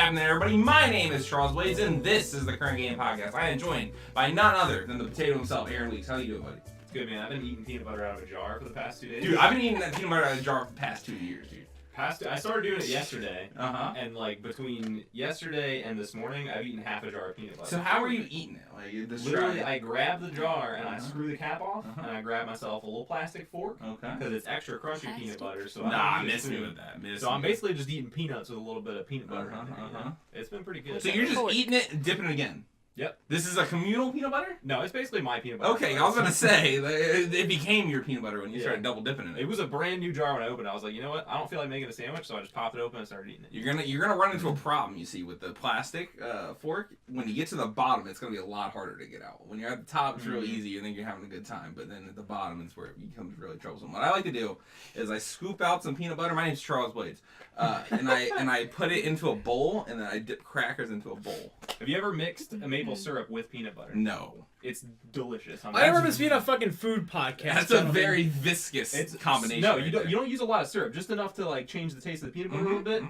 happening, everybody? My name is Charles Blades, and this is the Current Game Podcast. I am joined by none other than the potato himself, Aaron Weeks. How you doing, buddy? It's good, man. I've been eating peanut butter out of a jar for the past 2 days. Dude, I've been eating that peanut butter out of a jar for the past 2 years, dude. I started doing it yesterday. And like between yesterday and this morning, I've eaten half a jar of peanut butter. So how are you eating it? Like literally, I grab the jar and I screw the cap off, and I grab myself a little plastic fork. Okay. Because it's extra crunchy peanut butter. So miss me with that. So I'm basically just eating peanuts with a little bit of peanut butter in there. You know? It's been pretty good. So you're just eating it and dipping it again? Yep. This is a communal peanut butter? No, it's basically my peanut butter. Okay, I was gonna say it became your peanut butter when you started double dipping it. It was a brand new jar when I opened it. I was like, you know what? I don't feel like making a sandwich, so I just popped it open and started eating it. You're gonna run into a problem, you see, with the plastic fork. When you get to the bottom, it's gonna be a lot harder to get out. When you're at the top, it's really easy. You think you're having a good time, but then at the bottom is where it becomes really troublesome. What I like to do is I scoop out some peanut butter. My name's Charles Blades, and I put it into a bowl, and then I dip crackers into a bowl. Have you ever mixed a maple syrup with peanut butter? No. It's delicious. I remember this being a fucking food podcast. That's a very viscous combination. No, you don't use a lot of syrup, just enough to like change the taste of the peanut butter a little bit.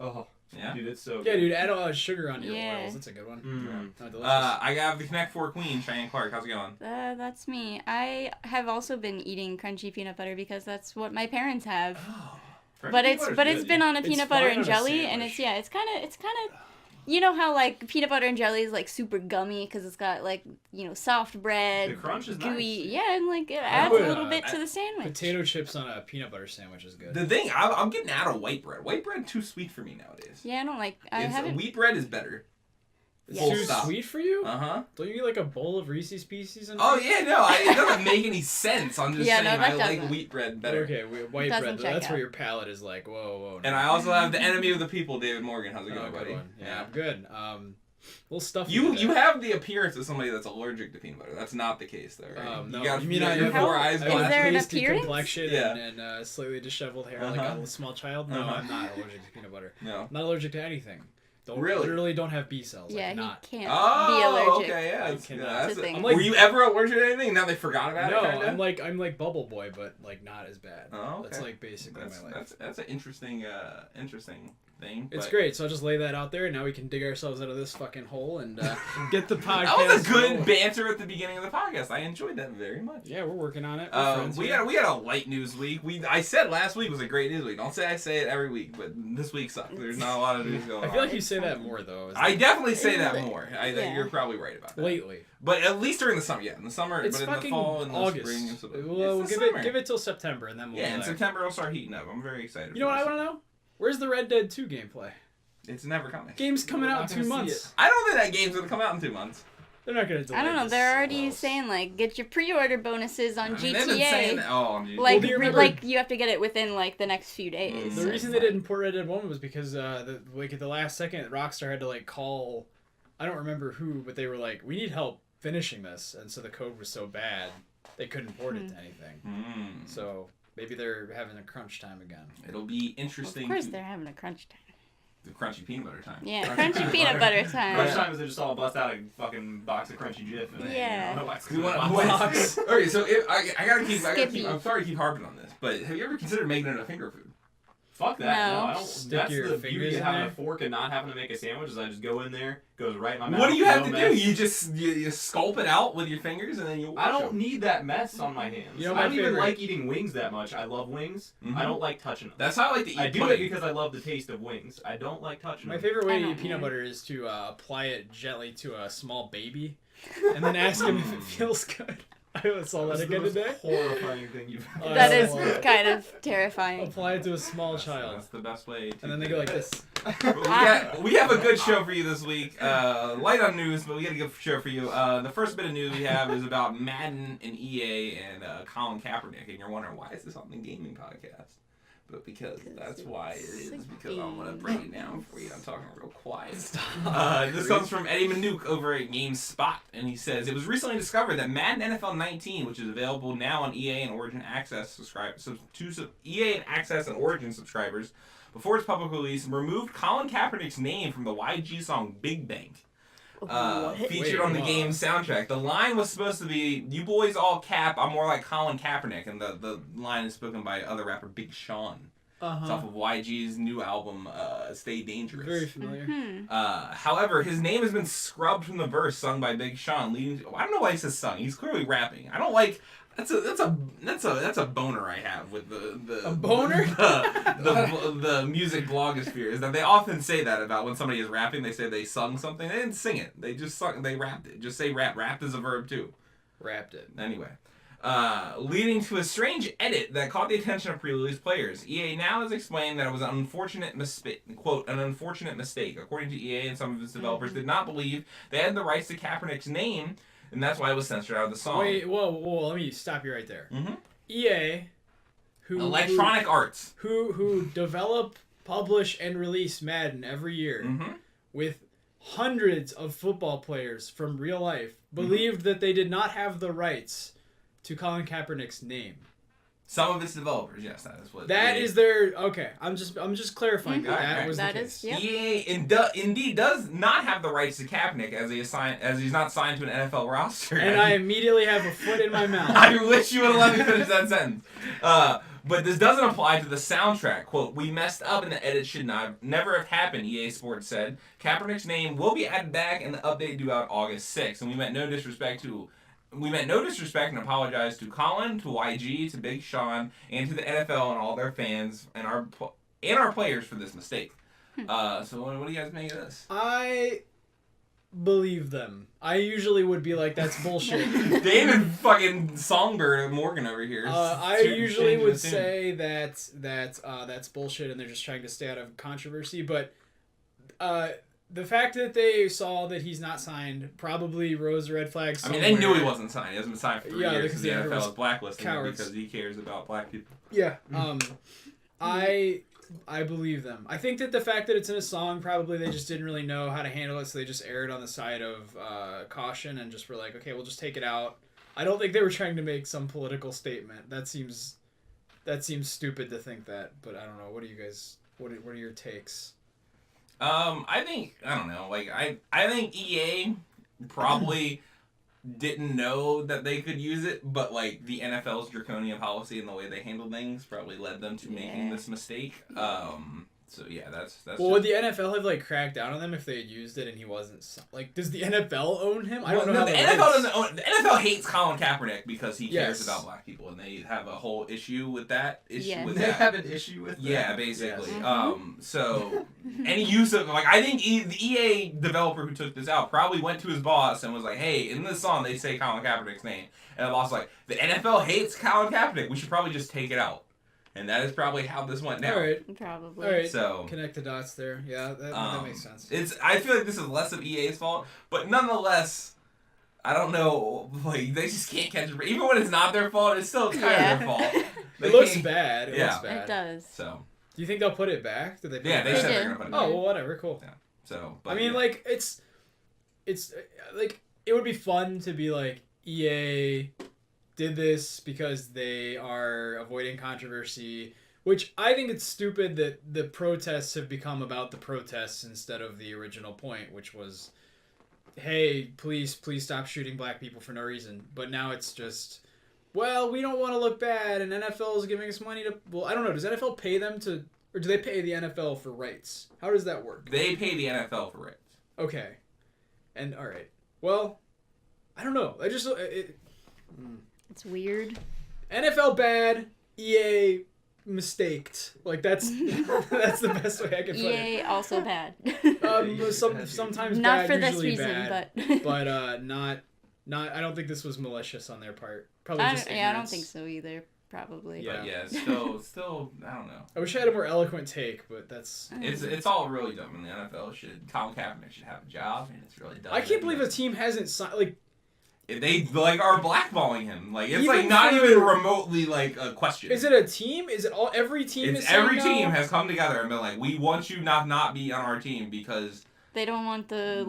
Oh, yeah, dude, it's so good. Yeah, dude, add a lot of sugar on your oils. That's a good one. I got the Connect 4 Queen, Cheyenne Clark. How's it going? That's me. I have also been eating crunchy peanut butter because that's what my parents have. Oh, but it's been on a peanut butter and jelly, and it's kind of. You know how, like, peanut butter and jelly is, like, super gummy because it's got, like, you know, soft bread, the crunch is gooey. Nice. Yeah, and, like, it adds a little bit to the sandwich. Potato chips on a peanut butter sandwich is good. The thing, I'm getting out of white bread. White bread too sweet for me nowadays. Yeah, I don't like... I haven't... Wheat bread is better. It's too sweet for you? Don't you eat like a bowl of Reese's Pieces? Oh yeah, no, it doesn't make any sense. I'm just saying I like wheat bread better. Okay, white bread. That's where your palate is like, whoa. And I also have the enemy of the people, David Morgan. How's it going, buddy? Yeah, I'm good. Little stuff. You have the appearance of somebody that's allergic to peanut butter. That's not the case, though, right? No. You mean I your have 4 eyes glass. Is there an pasty appearance? complexion and slightly disheveled hair like a small child? No, I'm not allergic to peanut butter. No. I'm not allergic to anything. Literally don't have B cells. Yeah, like, not. He can't be allergic. Okay, yeah. Were you ever allergic to anything? Now they forgot about it. No, I'm like Bubble Boy, but like not as bad. Oh, okay. That's like basically my life. That's an interesting thing. It's great. So I'll just lay that out there, and now we can dig ourselves out of this fucking hole and get the podcast. That was a good banter at the beginning of the podcast. I enjoyed that very much. Yeah, we're working on it. We had a light news week. I said last week was a great news week. Don't say I say it every week, but this week sucked. There's not a lot of news going on. I feel like you say that more though. I definitely say that more. I think you're probably right about that. Lately. But at least during the summer, in the summer, it's but in the fall and the spring and stuff. We'll give it till September, and then we'll. Yeah, in September it'll start heating up. I'm very excited. You know what I want to know? Where's the Red Dead 2 gameplay? It's never coming. Game's coming out in 2 months. I don't think that game's gonna come out in 2 months. They're not gonna delay. I don't know. They're already saying like get your pre-order bonuses on GTA. They've been saying that. Oh, on GTA. Like you have to get it within like the next few days. The reason they didn't port Red Dead 1 was because at the last second, Rockstar had to like call. I don't remember who, but they were like, "We need help finishing this," and so the code was so bad they couldn't port it to anything. So maybe they're having a crunch time again. It'll be interesting. Of course, they're having a crunch time. The crunchy peanut butter time. Yeah, crunchy peanut butter time. Crunch time is they just all bust out a fucking box of crunchy Jif. And Okay, so I gotta keep. I'm sorry to keep harping on this, but have you ever considered making it a finger food? Fuck that. No. I don't. That's the beauty of having a fork and not having to make a sandwich. Is I just go in there, goes right in my mouth. What do you have to do? You just you sculpt it out with your fingers and then you wash I don't need that mess on my hands. You know, I don't even like eating wings that much. I love wings. I don't like touching them. That's how I like to eat. I do it because I love the taste of wings. I don't like touching them. My favorite way to eat peanut butter is to apply it gently to a small baby, and then ask him if it feels good. I saw that again today. Horrifying thing you've. That is kind of terrifying. Apply it to a small child. That's the best way. And then they go like this. We have a good show for you this week. Light on news, but we got a good show for you. The first bit of news we have is about Madden and EA and Colin Kaepernick, and you're wondering why is this on the gaming podcast? But because that's why it is, because I'm going to break it down for you. I'm talking real quiet. This comes from Eddie Manouk over at GameSpot, and he says, it was recently discovered that Madden NFL 19, which is available now on EA and Origin Access EA and Access and Origin subscribers, before its public release, removed Colin Kaepernick's name from the YG song Big Bank. Featured on the game's soundtrack. The line was supposed to be, "You boys all cap, I'm more like Colin Kaepernick," and the line is spoken by other rapper Big Sean. It's off of YG's new album, Stay Dangerous. Very familiar. However, his name has been scrubbed from the verse sung by Big Sean, leading to, I don't know why he says sung. He's clearly rapping. I don't like. That's a boner I have with the boner? the music blogosphere is that they often say that about when somebody is rapping. They say they sung something. They didn't sing it. They just sung. They rapped it. Just say rap. Rapped is a verb too. Rapped it. Anyway. Leading to a strange edit that caught the attention of pre-release players. EA now has explained that it was an unfortunate mistake. Quote, an unfortunate mistake. According to EA and some of its developers did not believe they had the rights to Kaepernick's name, and that's why it was censored out of the song. Wait, whoa, let me stop you right there. EA, Electronic Arts, who develop, publish, and release Madden every year, with hundreds of football players from real life, believed that they did not have the rights to Colin Kaepernick's name. Some of its developers, yes, that is what. That is their okay. I'm just clarifying that was the case. Yep. EA indeed does not have the rights to Kaepernick as he's not signed to an NFL roster. And I immediately have a foot in my mouth. I wish you would have let me finish that sentence. But this doesn't apply to the soundtrack. Quote, we messed up and the edit should never have happened, EA Sports said. Kaepernick's name will be added back in the update due out August 6th, and we meant no disrespect and apologize to Colin, to YG, to Big Sean, and to the NFL and all their fans and our players for this mistake. So what do you guys make of this? I believe them. I usually would be like, that's bullshit. David fucking Songbird Morgan over here. I usually would say that that's bullshit and they're just trying to stay out of controversy. But the fact that they saw that he's not signed probably rose red flags somewhere. I mean, they knew he wasn't signed. He hasn't been signed for 3 years because the NFL is blacklisting him cowards. because he cares about black people. Yeah. I believe them. I think that the fact that it's in a song, probably they just didn't really know how to handle it, so they just erred on the side of caution and just were like, okay, we'll just take it out. I don't think they were trying to make some political statement. That seems stupid to think that, but I don't know. What are you guys? What are your takes? I don't know. Like I think EA probably didn't know that they could use it, but like the NFL's draconian policy and the way they handled things probably led them to making this mistake. So yeah, that's. Well, would the NFL have like cracked down on them if they had used it and he wasn't like? Does the NFL own him? I don't know. No, how the NFL doesn't own. The NFL hates Colin Kaepernick because he cares about black people, and they have a whole issue with that. They have an issue with that. Yeah, basically. Yes. So any use of I think the EA developer who took this out probably went to his boss and was like, "Hey, in this song they say Colin Kaepernick's name," and the boss was like, "The NFL hates Colin Kaepernick. We should probably just take it out." And that is probably how this went down. All right. Probably. All right. So connect the dots there. Yeah, that makes sense. I feel like this is less of EA's fault, but nonetheless, I don't know. Like they just can't catch it. Even when it's not their fault, it's still kind of their fault. It looks bad. It looks bad. It does. So. Do you think they'll put it back? Did they? Put it they back? said they're gonna put it back. Oh well, whatever. Cool. Yeah. So. I mean, like it's like it would be fun to be like EA did this because they are avoiding controversy, which I think it's stupid that the protests have become about the protests instead of the original point, which was, hey, please stop shooting black people for no reason. But now it's just, well, we don't want to look bad, and NFL is giving us money to, well, I don't know, does NFL pay them to, or do they pay the NFL for rights? How does that work? They pay the NFL for rights. Okay. And, all right. Well, I don't know. It's weird. NFL bad, EA mistaked. Like that's the best way I can put it. EA also bad. Sometimes not bad, for this usually reason, bad, but not. I don't think this was malicious on their part. Probably just I don't think so either. Probably. Yeah. But yeah, still, I don't know. I wish I had a more eloquent take, but that's. It's all really dumb. And the NFL Colin Kaepernick should have a job, and it's really dumb. I can't believe a team hasn't signed like. They are blackballing him. Like it's Even like not even remotely like a question. Is it a team? Is it all every team? Every team has come together and been like, we want you not be on our team because they don't want the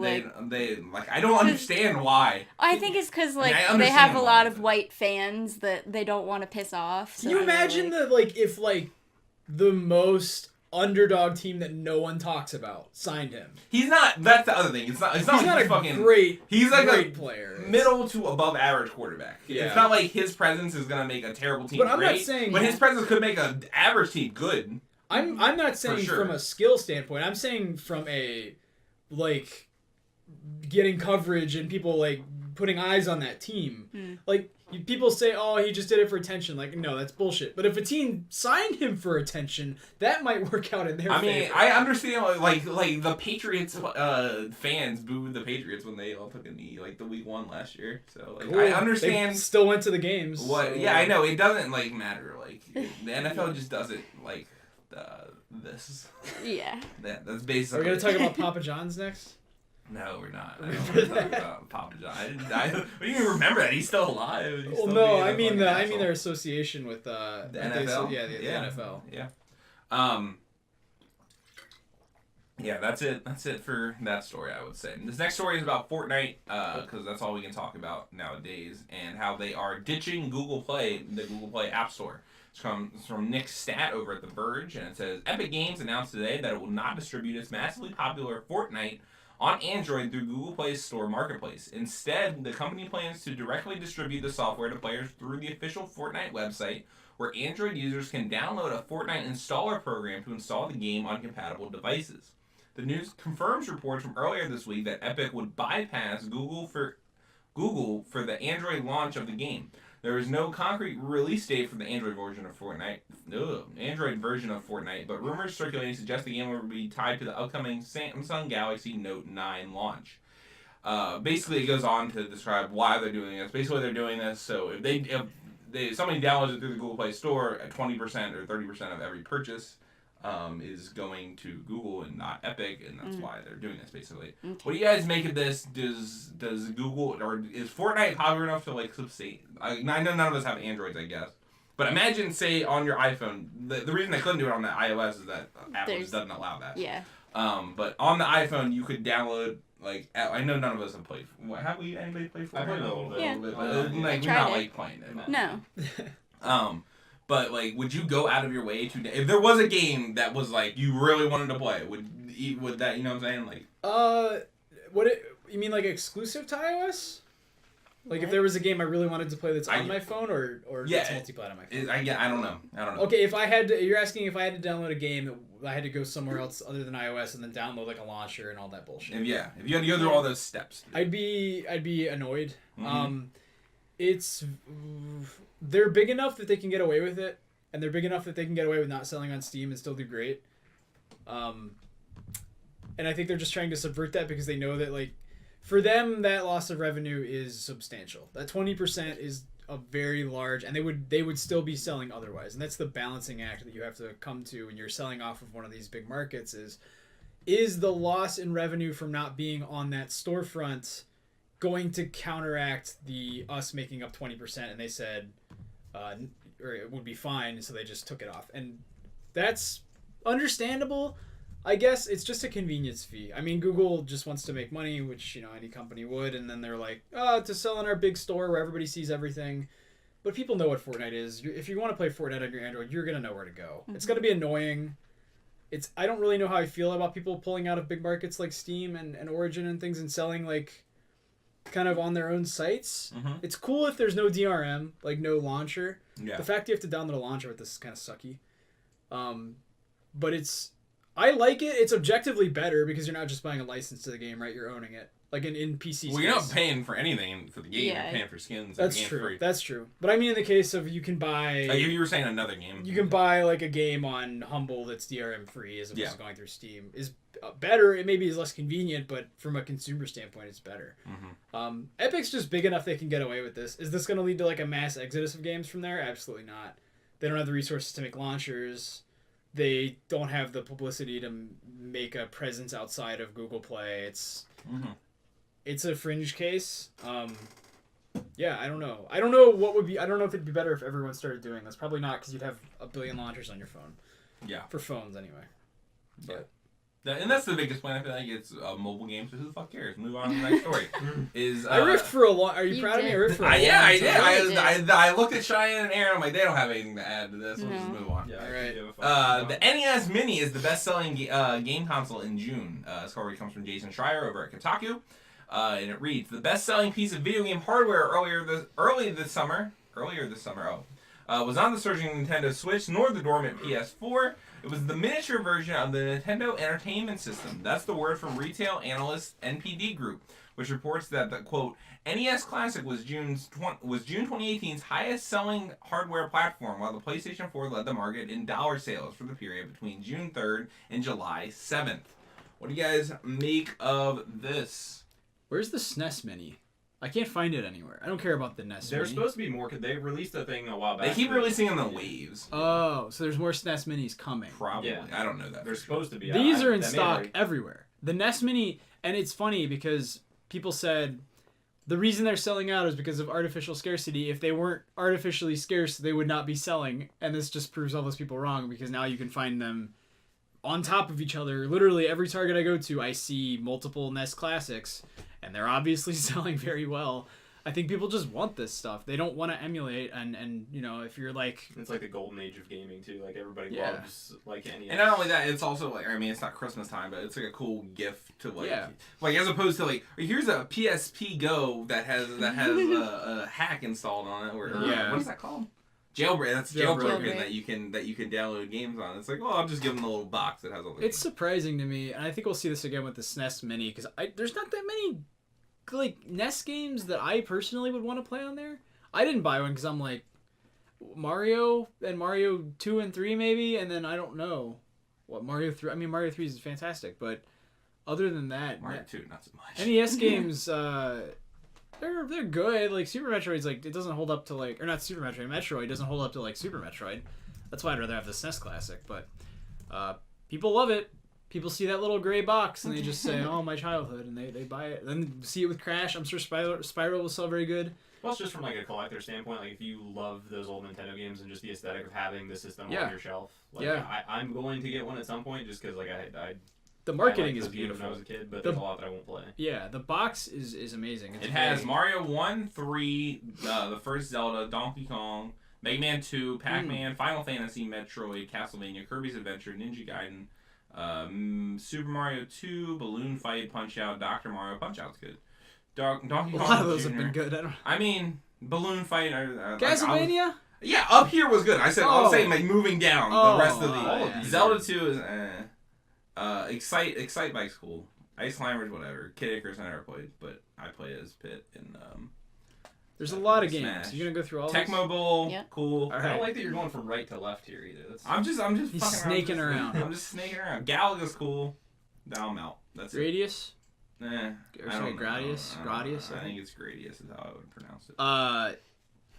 they I don't understand why. I think it's because they have a lot of white fans that they don't want to piss off. So can you imagine if the most underdog team that no one talks about signed him? He's not. That's the other thing. He's not like a fucking great. He's like great a player, middle to above average quarterback. Yeah. It's not like his presence is gonna make a terrible team but I'm great. not saying. But his presence could make an average team good. I'm not saying sure. from a skill standpoint. I'm saying from a like getting coverage and people like putting eyes on that team. Like people say, "Oh, he just did it for attention." Like, no, that's bullshit. But if a team signed him for attention, that might work out in their favor. I mean, I understand like the Patriots fans booed the Patriots when they all took a knee like the week 1 last year. So like Cool. I understand. They still went to the games. What? So. Yeah, I know it doesn't like matter. Like the NFL just doesn't like this. Yeah. That's basically. Are we gonna talk about Papa John's next? No, we're not. I don't want to talk about Papa John. I don't even remember that. He's still alive. He's Well, still no, being a I mean fucking their association with the NFL. The NFL. Yeah. Yeah, that's it. That's it for that story, I would say. And this next story is about Fortnite, because that's all we can talk about nowadays, and how they are ditching Google Play, the Google Play App Store. It's from Nick Stat over at The Verge, and it says, Epic Games announced today that it will not distribute its massively popular Fortnite on Android through Google Play's Store Marketplace. Instead, the company plans to directly distribute the software to players through the official Fortnite website, where Android users can download a Fortnite installer program to install the game on compatible devices. The news confirms reports from earlier this week that Epic would bypass Google for the Android launch of the game. There is no concrete release date for the Android version of Fortnite, but rumors circulating suggest the game will be tied to the upcoming Samsung Galaxy Note 9 launch. Basically, it goes on to describe why they're doing this. Basically, they're doing this so if somebody downloads it through the Google Play Store, 20% or 30% of every purchase is going to Google and not Epic, and that's why they're doing this, basically. Okay. What do you guys make of this? Does Google, or is Fortnite popular enough to, like, sustain? I know none of us have Androids, I guess. But imagine, say, on your iPhone, the reason they couldn't do it on the iOS is that Apple just doesn't allow that. Yeah. But on the iPhone, you could download, like, I know none of us have played. Have anybody played Fortnite? I played a little bit. Yeah. Like, we're not, like, playing it. No. But, like, would you go out of your way to... If there was a game that was, like, you really wanted to play, would that, you know what I'm saying? Like... You mean, like, exclusive to iOS? Like, if there was a game I really wanted to play that's on my phone, or that's multi-plat on my phone? I don't know. Okay, if I had to... You're asking if I had to download a game, I had to go somewhere else other than iOS and then download, like, a launcher and all that bullshit. If you had to go through all those steps. I'd be annoyed. They're big enough that they can get away with it, and they're big enough that they can get away with not selling on Steam and still do great. And I think they're just trying to subvert that because they know that, like, for them, that loss of revenue is substantial. That 20% is a very large, and they would still be selling otherwise. And that's the balancing act that you have to come to when you're selling off of one of these big markets is the loss in revenue from not being on that storefront going to counteract us making up 20%, and they said or it would be fine, so they just took it off. And that's understandable. I guess it's just a convenience fee. I mean, Google just wants to make money, which, you know, any company would, and then they're like, to sell in our big store where everybody sees everything. But people know what Fortnite is. If you want to play Fortnite on your Android, you're going to know where to go. It's going to be annoying. I don't really know how I feel about people pulling out of big markets like Steam and Origin and things and selling, like, kind of on their own sites. It's cool if there's no DRM, like no launcher. The fact you have to download a launcher with this is kind of sucky. But I like it. It's objectively better because you're not just buying a license to the game, right? You're owning it. Like in PC. Well, you're not paying for anything for the game. You're paying for skins. That's true. Free. That's true. But I mean, in the case of you can buy... Like if you were saying another game. You can buy like a game on Humble that's DRM free as opposed to going through Steam. Is better. It maybe is less convenient, but from a consumer standpoint, it's better. Epic's just big enough they can get away with this. Is this going to lead to like a mass exodus of games from there? Absolutely not. They don't have the resources to make launchers. They don't have the publicity to make a presence outside of Google Play. It's a fringe case. Yeah, I don't know. I don't know if it'd be better if everyone started doing this. Probably not, because you'd have a billion launchers on your phone. Yeah. For phones, anyway. But. And that's the biggest point. I feel like it's mobile games. So who the fuck cares? Move on to the next story. I riffed for a long. Are you proud of me? I riffed for a long time. I did. I looked at Cheyenne and Aaron. I'm like, they don't have anything to add to this. We'll just move on. Yeah, all right. The NES Mini is the best-selling game console in June. This story comes from Jason Schreier over at Kotaku, and it reads: the best-selling piece of video game hardware earlier this summer. was not the surging Nintendo Switch nor the dormant PS4. It was the miniature version of the Nintendo Entertainment System. That's the word from retail analyst NPD Group, which reports that the, quote, NES Classic was June 2018's highest-selling hardware platform, while the PlayStation 4 led the market in dollar sales for the period between June 3rd and July 7th. What do you guys make of this? Where's the SNES Mini? I can't find it anywhere. I don't care about the NES Mini. There's supposed to be more, because they released a thing a while back. They keep releasing them in waves. Oh, so there's more SNES Minis coming. Probably. Yeah. I don't know that. They're supposed to be. These are in stock everywhere. The NES Mini, and it's funny because people said the reason they're selling out is because of artificial scarcity. If they weren't artificially scarce, they would not be selling. And this just proves all those people wrong, because now you can find them on top of each other. Literally every Target I go to, I see multiple NES Classics, and they're obviously selling very well. I think people just want this stuff. They don't want to emulate, and you know, if you're like... It's like the golden age of gaming, too. Like, everybody loves, like, NES. And not only that, it's also, like, I mean, it's not Christmas time, but it's, like, a cool gift to, like... Yeah. Like, as opposed to, like, here's a PSP Go that has a hack installed on it, or what is that called? Jailbreak. That's jailbroken that you can download games on. It's like, well, I'll just give them the little box that has all the games. It's surprising to me, and I think we'll see this again with the SNES Mini, because there's not that many... like NES games that I personally would want to play on there. I didn't buy one because I'm like Mario and Mario 2 and 3 maybe, and then I don't know what Mario 3. I mean, Mario 3 is fantastic, but other than that, Mario 2 not so much. NES games they're good. Like Super Metroid's like, it doesn't hold up to like, or not Super Metroid, Metroid doesn't hold up to like Super Metroid. That's why I'd rather have the SNES Classic, but people love it. People see that little gray box and they just say, "Oh, my childhood," and they buy it. Then see it with Crash. I'm sure Spyro will sell very good. Well, it's just from like a collector standpoint. Like if you love those old Nintendo games and just the aesthetic of having the system on your shelf, like I'm going to get one at some point just because like I the marketing I is those games beautiful when I was a kid, but there's a lot that I won't play. Yeah, the box is amazing. It has Mario 1, 3, the first Zelda, Donkey Kong, Mega Man 2, Pac-Man, Final Fantasy, Metroid, Castlevania, Kirby's Adventure, Ninja Gaiden. Super Mario 2, Balloon Fight, Punch-Out, Dr. Mario. Punch-Out's good. Donkey Kong A lot of those Jr. have been good. I mean, Balloon Fight. Castlevania? Yeah, up here was good. I said, I'll say like moving down. The rest of the Zelda 2 is Excite Bike's cool. Ice Climbers, whatever. Kid Icarus I never played, but I played as Pit in there's a lot of games. Smash. You're gonna go through all Tecmo Bowl, cool. I don't like that you're going from right to left here either. I'm just He's snaking around. I'm just snaking around. Galaga's cool. Now I'm out. That's Gradius? Or Gradius? Gradius? I think it's Gradius is how I would pronounce it.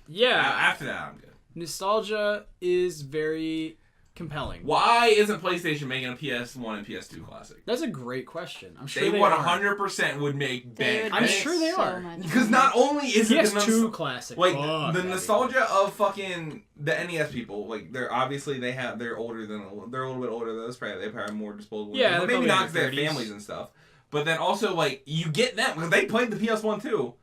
Yeah. After that, I'm good. Nostalgia is very compelling. Why isn't PlayStation making a PS1 and PS2 classic? That's a great question. I'm sure they they 100% would make bank. I'm sure they are. Because not only is it PS2 classic, like the nostalgia of fucking the NES people, like they're obviously they're older than they're a little bit older than us. Probably they have more disposable. Yeah, but maybe not because they have families and stuff. But then also like you get them because they played the PS1 too.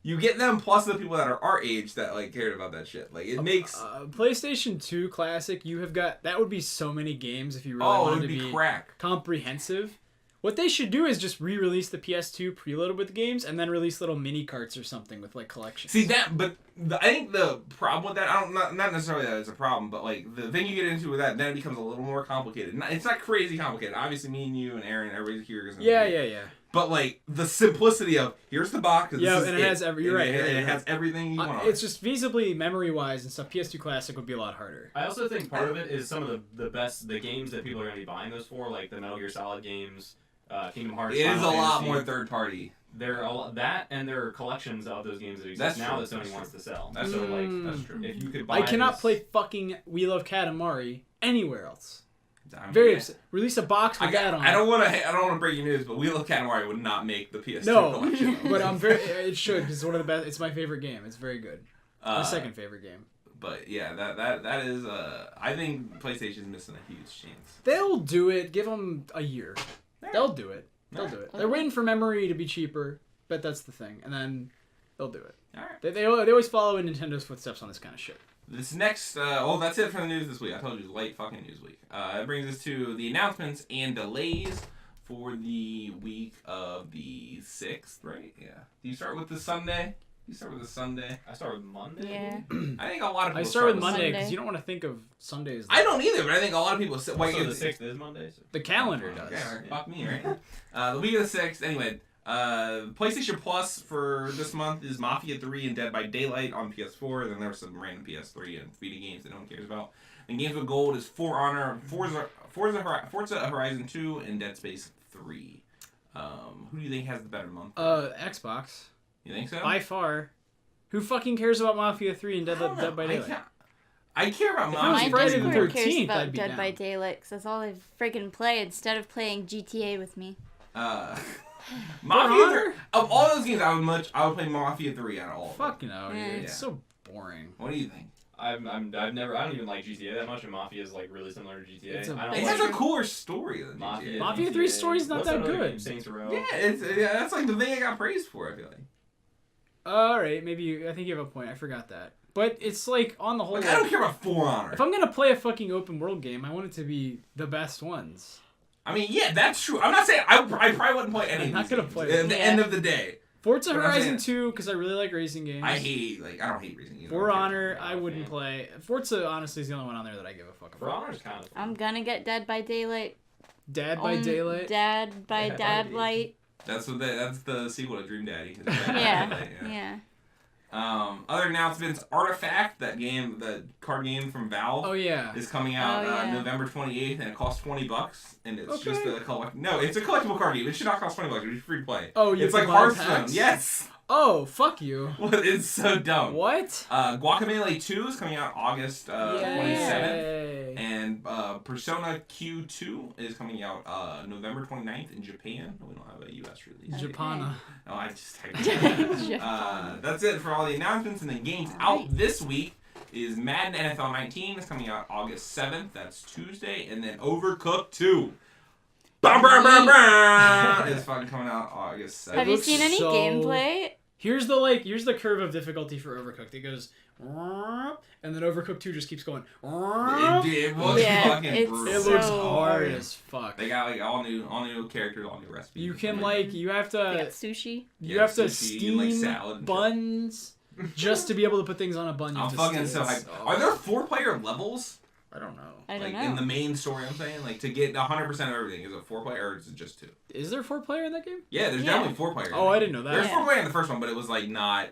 You get them plus the people that are our age that like cared about that shit. Like it makes PlayStation 2 classic. You have got that would be so many games if you really wanted to be comprehensive. What they should do is just re-release the PS2 preloaded with games and then release little mini carts or something with like collections. See that, but I think the problem with that, not necessarily that it's a problem, but like the thing you get into with that, then it becomes a little more complicated. It's not crazy complicated. Obviously, me and you and Aaron, everybody here is. Yeah. But like the simplicity of here's the box. And it has you're right. It has everything you want. It's just feasibly memory wise and stuff. PS2 Classic would be a lot harder. I also think part of it is some of the games that people are going to be buying those for, like the Metal Gear Solid games, Kingdom Hearts. It is a lot more third party. There are that, and there are collections of those games that exist now that Sony wants to sell. That's so like that's true. If you could buy I cannot play fucking We Love Katamari anywhere else. Very upset. Release a box with that on. I don't want to break your news, but We Love Katamari would not make the PS2 collection. But I'm very. It should because it's one of the best. It's my favorite game. It's very good. My second favorite game. But yeah, that is. I think PlayStation's missing a huge chance. They'll do it. Give them a year. They'll do it. They'll do it. They're waiting for memory to be cheaper, but that's the thing, and then they'll do it. All right. They always follow in Nintendo's footsteps on this kind of shit. This next, that's it for the news this week. I told you, light fucking news week. It brings us to the announcements and delays for the week of the 6th, right? Yeah. Do you start with the Sunday? You start with a Sunday. I start with Monday. Yeah. I think a lot of people I start with Monday Sunday. because you don't want to think of Sundays. I don't either, but I think a lot of people. So the 6th is Monday. So. The calendar does. Okay, right. Fuck me, right? The week of the 6th. Anyway, PlayStation Plus for this month is Mafia 3 and Dead by Daylight on PS4. Then there's some random PS3 and Vita games that no one cares about. And games with gold is For Honor, Forza Horizon 2, and Dead Space 3. Who do you think has the better month? Xbox. You think so? By far. Who fucking cares about Mafia 3 and Dead by Daylight? I care about If it was Mafia. My Friday the Discord 13th, cares about I'd be Dead down. by Daylight because that's all I freaking play instead of playing GTA with me. Mafia 3, of all those games, I would play Mafia 3 out of all. Fuck no, dude. Yeah. It's so boring. What do you think? I don't even like GTA that much, and Mafia is like really similar to GTA. It's a- I don't It like has a cooler story than Mafia. GTA. Mafia 3 story's not What's that other good. game? Saints Row. Yeah, that's like the thing I got praised for. I feel like. All right, maybe I think you have a point. I forgot that. But it's like on the whole. Like, I don't care about For Honor. If I'm gonna play a fucking open world game, I want it to be the best ones. I mean, yeah, that's true. I'm not saying I probably wouldn't play any. I'm of not these gonna games play At it. the Yeah. end of the day, Forza But I'm Horizon saying- 2 because I really like racing games. I don't hate racing games. For I don't Honor, care. I wouldn't play. Forza honestly is the only one on there that I give a fuck For about. Honor's kind of. I'm gonna get Dead by Daylight. Dad by Daylight. Dead by Dead by Dadlight. That's the sequel to Dream Daddy. Yeah. Other announcements: Artifact, that game, the card game from Valve. Oh yeah. Is coming out Oh, yeah. November 28th, and it costs $20, and it's Okay. just a collect. No, it's a collectible card game. It should not cost $20. It should be free to play. Oh, you it's like can buy Hearthstone. packs? Yes. Oh, fuck you. It's so dumb. What? Guacamelee 2 is coming out August 27th, Yay. and Persona Q2 is coming out November 29th in Japan. We don't have a U.S. release. Japana. Oh, I just typed it. Japan. That's it for all the announcements, and then games out this week is Madden NFL 19 is coming out August 7th. That's Tuesday, and then Overcooked 2. Bum, bum, bum, bum, is fucking coming out August 7th. Have you looks seen any so- gameplay? Here's the curve of difficulty for Overcooked. It goes, and then Overcooked 2 just keeps going. It looks Yeah, fucking it's brutal. It so looks hard hard. as fuck. They got like all new characters, all new recipes. You can you have They got to sushi. you Yeah, have to sushi and, like, steam salad and buns just to be able to put things on a bun. You I'm have to fucking steam so it. hyped. Oh, Are there 4-player levels? I don't know. I don't Like know. in the main story, I'm saying, like to get 100% of everything, is it 4-player or is it just 2? Is there 4-player in that game? Yeah, there's Yeah. definitely 4-player. Oh, I didn't know that. There's Yeah. 4-player in the first one, but it was like not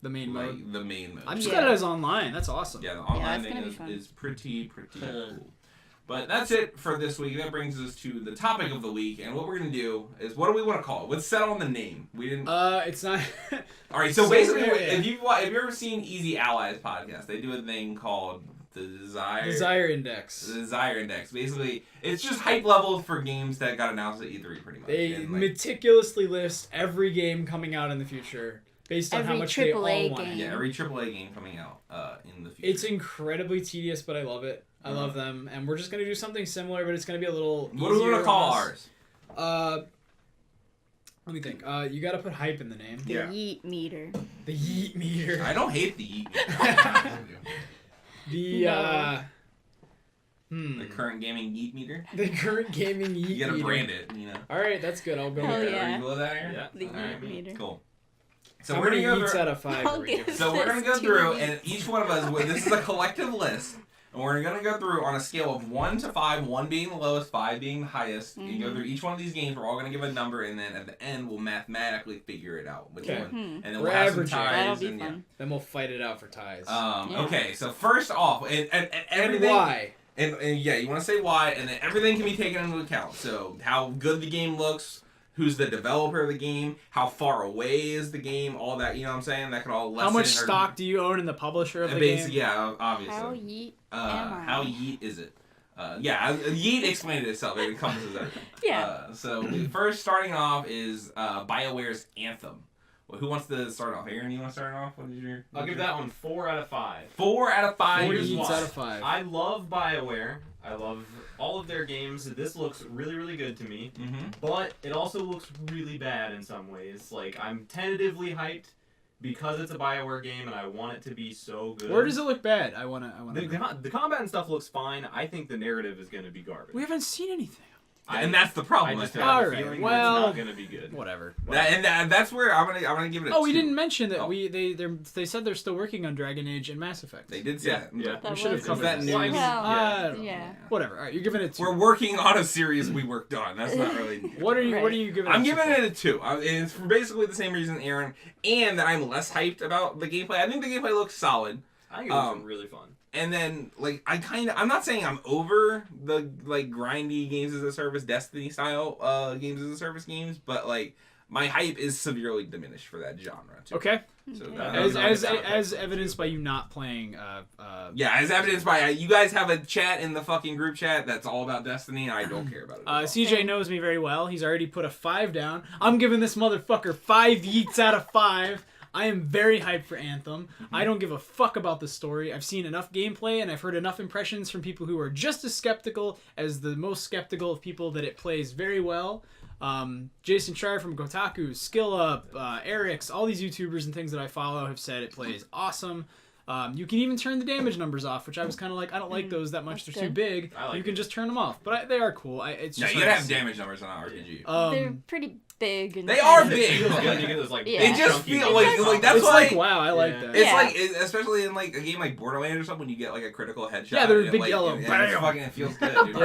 The main like mode. the main mode. I just Yeah. got it as online. That's awesome. Yeah, the online it's thing gonna be fun. is pretty cool. But that's it for this week. That brings us to the topic of the week, and what we're gonna do is, what do we want to call it? Let's settle on the name. We didn't. It's not. All right, so basically, yeah. if you've ever seen Easy Allies podcast, they do a thing called the Desire Index. The Desire Index. Basically, it's just hype levels for games that got announced at E3, pretty much. They And, like, meticulously list every game coming out in the future based on how Every much they all AAA want. game. yeah, every AAA game coming out in the future. It's incredibly tedious, but I love it. I love them, and we're just gonna do something similar, but it's gonna be a little. What do we want to call ours? ours? Let me think. You gotta put hype in the name. The Yeah. Yeet meter. The Yeet meter. I don't hate the Yeet. The The current gaming Yeet meter. the current gaming Yeet You gotta meter. brand it, you know. All right, that's good. I'll go Hell with Are that. yeah. you cool with that, Aaron? Yeah. The All Yeet right. meter. Cool. So How we're many gonna go Yeets through. out of 5 I'll are we give giving? So we're gonna go This through, to and each one of us. This is a collective list, and we're gonna go through on a scale of 1 to 5. 1 being the lowest, 5 being the highest. You go through each one of these games. We're all gonna give a number, and then at the end, we'll mathematically figure it out. Which Okay. one? And then We're we'll have some averaging. ties. That'll be and, yeah. fun. Then we'll fight it out for ties. Yeah. Okay, so first off, and everything. why? And yeah, you want to say why, and then everything can be taken into account. So how good the game looks, who's the developer of the game, how far away is the game, all that. You know what I'm saying? That can all lessen. How much or- stock do you own in the publisher of the Basically, game? yeah, obviously. How Yeet am I? How Yeet is it? Yeet explained it itself. It encompasses everything. Yeah. So first, starting off is BioWare's Anthem. Well, who wants to start off? Aaron, you want to start off? What is your? I'll give that one 4 out of 5. 4 out of 5. 4 Here's Yeets why. out of 5. I love BioWare. I love all of their games. This looks really, really good to me. Mm-hmm. But it also looks really bad in some ways. Like, I'm tentatively hyped because it's a BioWare game and I want it to be so good. Where does it look bad? I wanna. The combat and stuff looks fine. I think the narrative is going to be garbage. We haven't seen anything. And that's the problem. I just with have it. a feeling well, it's not going to be good. Whatever. That's where I'm gonna give it. A 2. We didn't mention that they said they're still working on Dragon Age and Mass Effect. They did say that. Yeah. We should have covered that this. news. Yeah. Whatever. All right, you're giving it 2. We're working on a series we worked on. That's not really. What are you giving? I'm giving it a 2. It's for basically the same reason, Aaron, and that I'm less hyped about the gameplay. I think the gameplay looks solid. I think it was really fun. And then, I'm not saying I'm over the, grindy games as a service, Destiny style games as a service games, but, my hype is severely diminished for that genre, too. Okay. So as evidenced by you not playing. Yeah, as evidenced by you guys have a chat in the fucking group chat that's all about Destiny, and I don't care about it. CJ knows me very well. He's already put a 5 down. I'm giving this motherfucker 5 yeets out of 5. I am very hyped for Anthem. I don't give a fuck about the story. I've seen enough gameplay and I've heard enough impressions from people who are just as skeptical as the most skeptical of people that it plays very well. Jason Schreier from Kotaku, Skill Up, Eric's, all these YouTubers and things that I follow have said it plays awesome. You can even turn the damage numbers off, which I was kind of like, I don't like those that much. They're too big. You can just turn them off, but they are cool. It's just you gotta have damage numbers on an RPG. They're pretty big. And they are big. You get those, They just feel like that's it's why. Like wow, I like that. It's especially in a game like Borderlands or something when you get a critical headshot. Yeah, they're big yellow. It feels good, dude.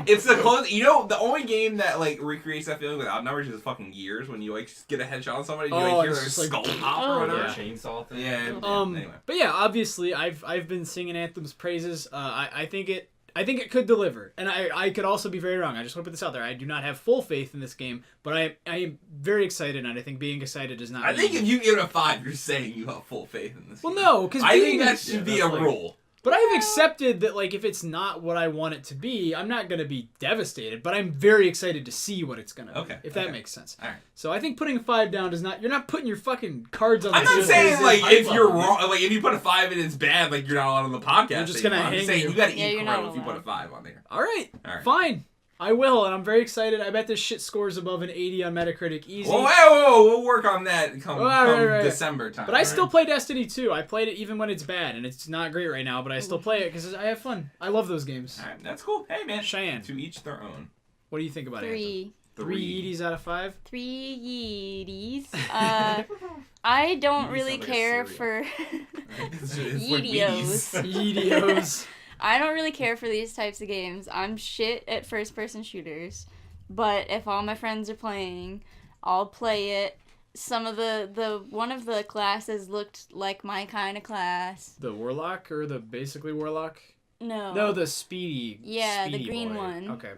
It's the close. The only game that recreates that feeling without numbers is fucking Gears when you get a headshot on somebody. And you hear their skull pop or whatever. Chainsaw thing. Yeah. Anyway. But yeah, obviously I've been singing Anthem's praises. I think it could deliver, and I could also be very wrong. I just want to put this out there. I do not have full faith in this game, but I am very excited, and I think being excited is not. I think if you give it a 5, you're saying you have full faith in this. Well, game. no, because I think that should be a rule. But I've accepted that, if it's not what I want it to be, I'm not going to be devastated, but I'm very excited to see what it's going to be, if that makes sense. All right. So I think putting a 5 down does not, you're not putting your fucking cards on the table. I'm not saying, if you're wrong, if you put a 5 and it's bad, you're not allowed on the podcast. You're just going to hang saying you got to eat crow if you allowed. put a 5 on there. All right. Fine. I will, and I'm very excited. I bet this shit scores above an 80 on Metacritic easy. Whoa, we'll work on that come December time. But I still play Destiny 2. I played it even when it's bad, and it's not great right now, but I still play it because I have fun. I love those games. All right, that's cool. Hey, man. Cheyenne. To each their own. What do you think about it? 3. 3 Yeeties out of 5? 3 Yeeties. I don't really care for Yeetios. Yeetios. I don't really care for these types of games. I'm shit at first-person shooters, but if all my friends are playing, I'll play it. Some of the one of the classes looked like my kind of class. The Warlock or the basically Warlock? No. No, the Speedy. Yeah, Speedy the green boy. one. Okay.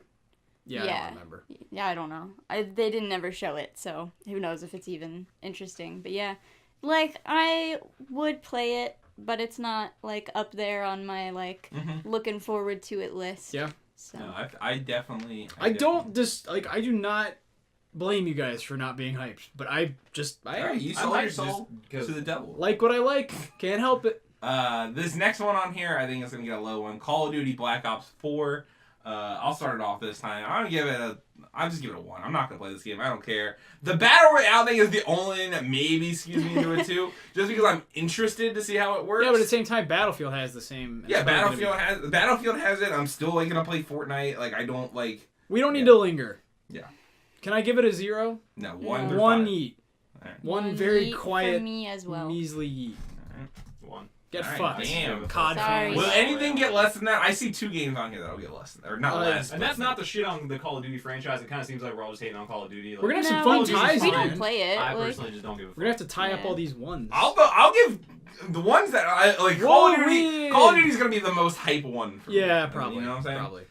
Yeah, I don't remember. Yeah, I don't know. They didn't ever show it, so who knows if it's even interesting. But yeah, I would play it. But it's not up there on my looking forward to it list. Yeah. So. No, I definitely. I do not blame you guys for not being hyped, but you sold your soul to the devil. Like what I like, can't help it. This next one on here, I think is gonna get a low one. Call of Duty Black Ops 4. I'll start it off this time. I'll just give it a 1. I'm not gonna play this game. I don't care. The Battle Royale thing is the only thing that maybe skews me into it too, just because I'm interested to see how it works. Yeah, but at the same time, Battlefield has the same. Yeah, Battlefield has it. I'm still gonna play Fortnite. I don't like. We don't need to linger. Yeah. Can I give it a 0? No, 1. 1 yeet. Right. One very yeet quiet, for me as well. measly yeet. 1. Get right, fucked. damn. COD fans. Will anything get less than that? I see 2 games on here that'll get less than that. Or not less. And that's not the shit on the Call of Duty franchise. It kind of seems like we're all just hating on Call of Duty. We're gonna have some fun ties. We don't play it. I personally just don't give a fuck. We're gonna have to tie up all these ones. I'll give the ones that I like. Call of Duty's gonna be the most hype one for me. Yeah, probably. You know what I'm saying? Probably.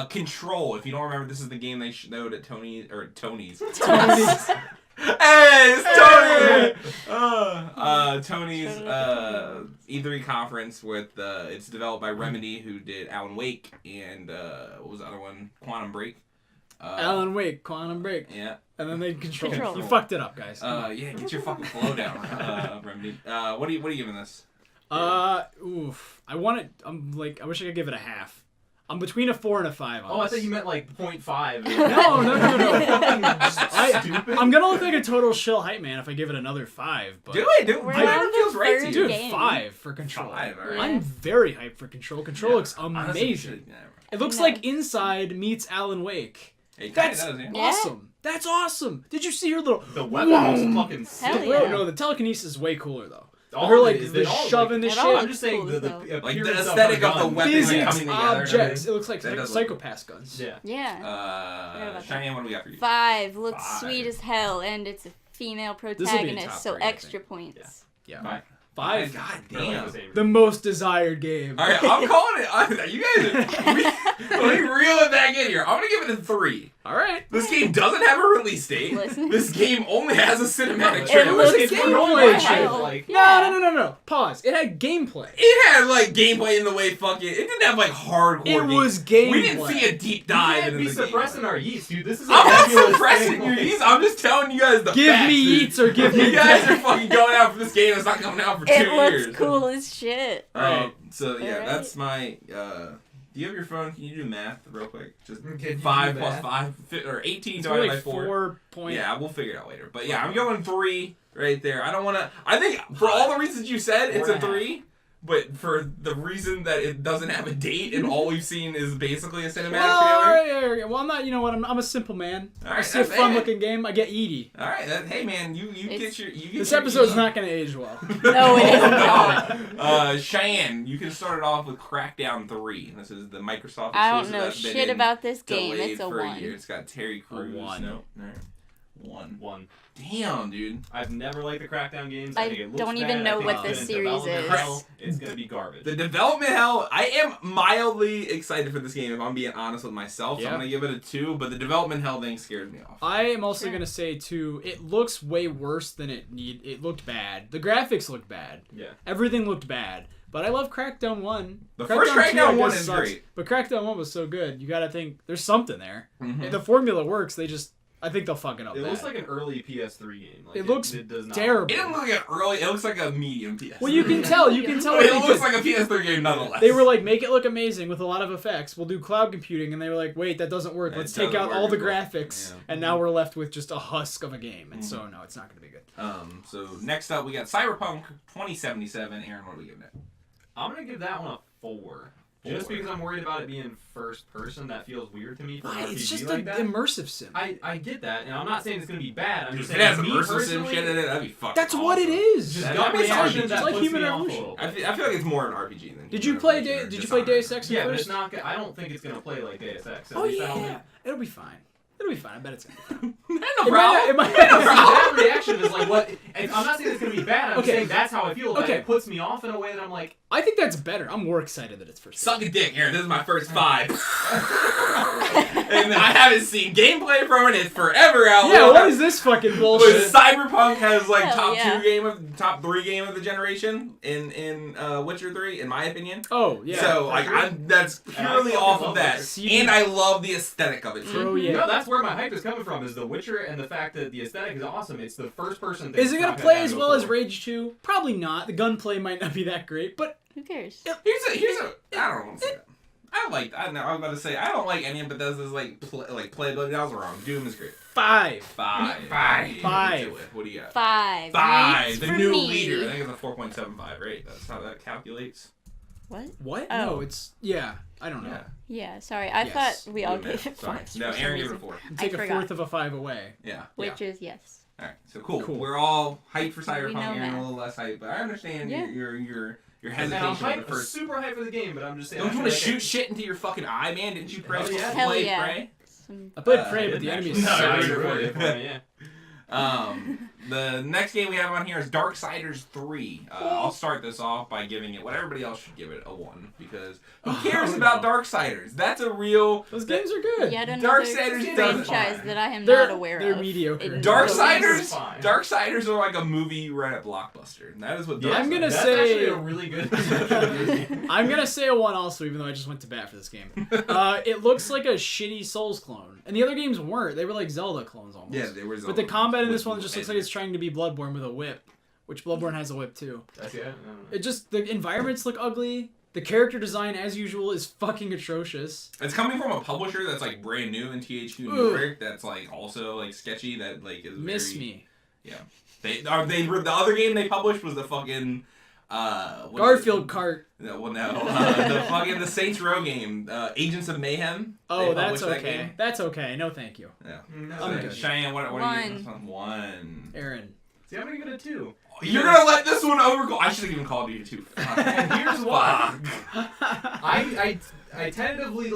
Control. If you don't remember, this is the game they showed at Tony's. Tony's. Hey, it's Tony! Tony's E3 conference with it's developed by Remedy, who did Alan Wake and what was the other one? Quantum Break. Alan Wake, Quantum Break. Yeah. And then they Control. You fucked it up, guys. Yeah, get your fucking flow down, Remedy. What are you giving this? Oof. I want it. I wish I could give it a half. I'm between a 4 and a 5 on Oh, this. I thought you meant 0.5. No. I'm gonna look like a total shill hype man if I give it another 5. But do whatever feels right to you. Dude, 5 for Control. 5, all right. I'm very hyped for Control. Control looks amazing. It looks like Inside meets Alan Wake. That's does, yeah. awesome. That's awesome. Did you see her little... The weapon was fucking sick. Hell yeah. No, the telekinesis is way cooler, though. All Her, of like, it is- the it all, shoving like, this it all shit. I'm just saying cool the as hell. Like, the appearance of aesthetic her of the gun. weapon Physics, coming together. objects. It looks like That does psychopath guns. Yeah. Yeah. Cheyenne, what do we got for you? 5 looks 5. sweet as hell, and it's a female This'll be a protagonist, top so 3, I extra think. points. Yeah. 5. 5. God They're like damn. the same. The most desired game. All right, I'm calling it. You guys, let me reel it back in here. I'm gonna give it a 3. All right. This game doesn't have a release date. Listen. This game only has a cinematic It trailer. looks It's cool gameplay as trailer. hell. Like- No. Pause. It had gameplay. It had like gameplay in the way fucking. It didn't have like hardcore. It was gameplay. We didn't gameplay. see a deep You dive can't into be the suppressing game. our yeast, dude. This is a I'm not ridiculous suppressing thing. your yeast. I'm just telling you guys the Give facts, me dude. Yeets or give me You guys are death. fucking going out for this game. It's not coming out for 2 It years. looks cool as shit. All right. So yeah, Alright. that's my. Do you have your phone? Can you do math real quick? Just Can you 5 do plus math? 5 or 18 It's divided like by 4. 4 point. Yeah, we'll figure it out later. But yeah, I'm going 3 right there. I don't want to. I think for all the reasons you said, it's a 3. But for the reason that it doesn't have a date and all we've seen is basically a cinematic trailer. Well, I'm not. You know what? I'm a simple man. All I right, see a that's- fun-looking game. I get Edie. All right, hey man, you It's- get your. You get This your episode's Edie. not going to age well. No, it is not. Cheyenne, you can start it off with Crackdown 3. This is the Microsoft. I don't exclusive know that's been shit in about this game. delayed It's a for 1. year. It's got Terry Crews. 1. No, all right. 1. 1. Damn, dude. I've never liked the Crackdown games. I think it looks don't even bad. know I think what it's this been in series development is. hell. It's gonna be garbage. The development hell, I am mildly excited for this game if I'm being honest with myself. So Yeah. I'm going to give it a 2, but the development hell thing scares me off. I am also Yeah. going to say, too, it looks way worse than it looked bad. The graphics looked bad. Yeah. Everything looked bad. But I love Crackdown 1. The first 2, I Crackdown 1 guess, is sucks, great. But Crackdown 1 was so good. You got to think, there's something there. Mhm. The formula works. I think they'll fuck it up It bad. looks like an early PS3 game. Like, It looks it does not. terrible. It doesn't look like an early, it looks like a medium PS. Well, you can tell. You can tell. But what it they looks did. like a PS3 game nonetheless. They were like, make it look amazing with a lot of effects. We'll do cloud computing. And they were like, wait, that doesn't work. That Let's take doesn't out all the work. graphics. Yeah. And now we're left with just a husk of a game. And so, no, it's not going to be good. So next up we got Cyberpunk 2077. Aaron, what are we giving it? I'm gonna give that one a 4. Just because I'm worried about it being first person, that feels weird to me for an Why? RPG It's just like an that. immersive sim. I get that, and I'm not saying it's gonna be bad. I'm Dude, just if saying it has me immersive sim personally, shit in it, that'd be fucking That's what it awesome. is. Just That- gut that makes reaction sense. that It's like puts Human me off a Revolution. little I bit. feel like it's more an RPG than. Did you Human play Revolution or Did you Dishonored. play Deus Ex Yeah, but first? it's not. I don't think it's gonna play like Deus Ex. At Oh least I don't yeah, think- it'll be fine. It'll be fine. I bet it's gonna be fine. No It might not- it might not- That reaction is like what? I'm not saying it's gonna be bad. I'm Okay. saying that's how I feel. That Okay. it puts me off in a way that I'm like, I think that's better. I'm more excited that it's first. Suck a dick, Aaron. This is my first 5. And I haven't seen gameplay from it. It's forever out. Yeah, what is this fucking But bullshit? Cyberpunk has like Hell yeah. top 3 game of the generation in Witcher 3, in my opinion. Oh yeah. So like that's purely fucking off love of that, Witcher. and I love the aesthetic of it too. Oh yeah. no, that's where my hype is coming from. Is The Witcher and the fact that the aesthetic is awesome. It's the first person thing. Is it gonna play as well as Rage 2? Probably not. The gunplay might not be that great, but Who cares? Here's a I don't want to say that. I was about to say I don't like any of Bethesda's playability. That was wrong. Doom is great. 5. 5. What do you got? 5. 5. Yeets The for new me. leader. I think it's a 4.75, right? That's how that calculates. What? What? Oh. No, it's I don't know. Yeah. Yeah, sorry. I Yes. thought we all No, gave it sorry. 5. No, Aaron gave it a 4. Take a forgot. fourth of a 5 away. Yeah. Which is yes. All right. So cool. Cool. We're all hyped for We Cyberpunk. know Aaron a that. little less hyped, but I understand Yeah. your And hesitation I'm with the first. super hyped for the game, but I'm just saying. Don't I you feel want to like shoot shit into your fucking eye, man? Didn't you play Hell yeah. Hell play yeah. Prey? Some I played Uh, Prey, I but the didn't enemy actually. is No, so I good. didn't really play it, yeah. The next game we have on here is Darksiders 3. I'll start this off by giving it what everybody else should give it, a 1, because who cares about Darksiders? That's a real... Those games are good. Yet another Darksiders does franchise fine. that I am They're- not aware they're of. mediocre. It Darksiders, Fine. Darksiders are like a movie right at Blockbuster. And that is what Yeah, Darksiders I'm gonna that's say- actually a really good description. I'm gonna say a 1 also, even though I just went to bat for this game. It looks like a shitty Souls clone, and the other games weren't. They were like Zelda clones almost. Yeah, they were But the combat in this one with- just looks like it's trying to be Bloodborne with a whip, which Bloodborne has a whip too. That's it. It just the environments look ugly. The character design, as usual, is fucking atrocious. It's coming from a publisher that's like brand new in THQ Ugh. Nordic. That's like also like sketchy. That like is Miss very, me. Yeah. The other game they published was the fucking Garfield Kart. No, well, no. The Saints Row game, Agents of Mayhem. Oh, that's okay. That's okay. No, thank you. Yeah. I'm good. Cheyenne, what are you giving this one? 1. Aaron. See, I'm gonna give it a 2. You're gonna let this one overgo. I should have even called you a 2. And here's why. I tentatively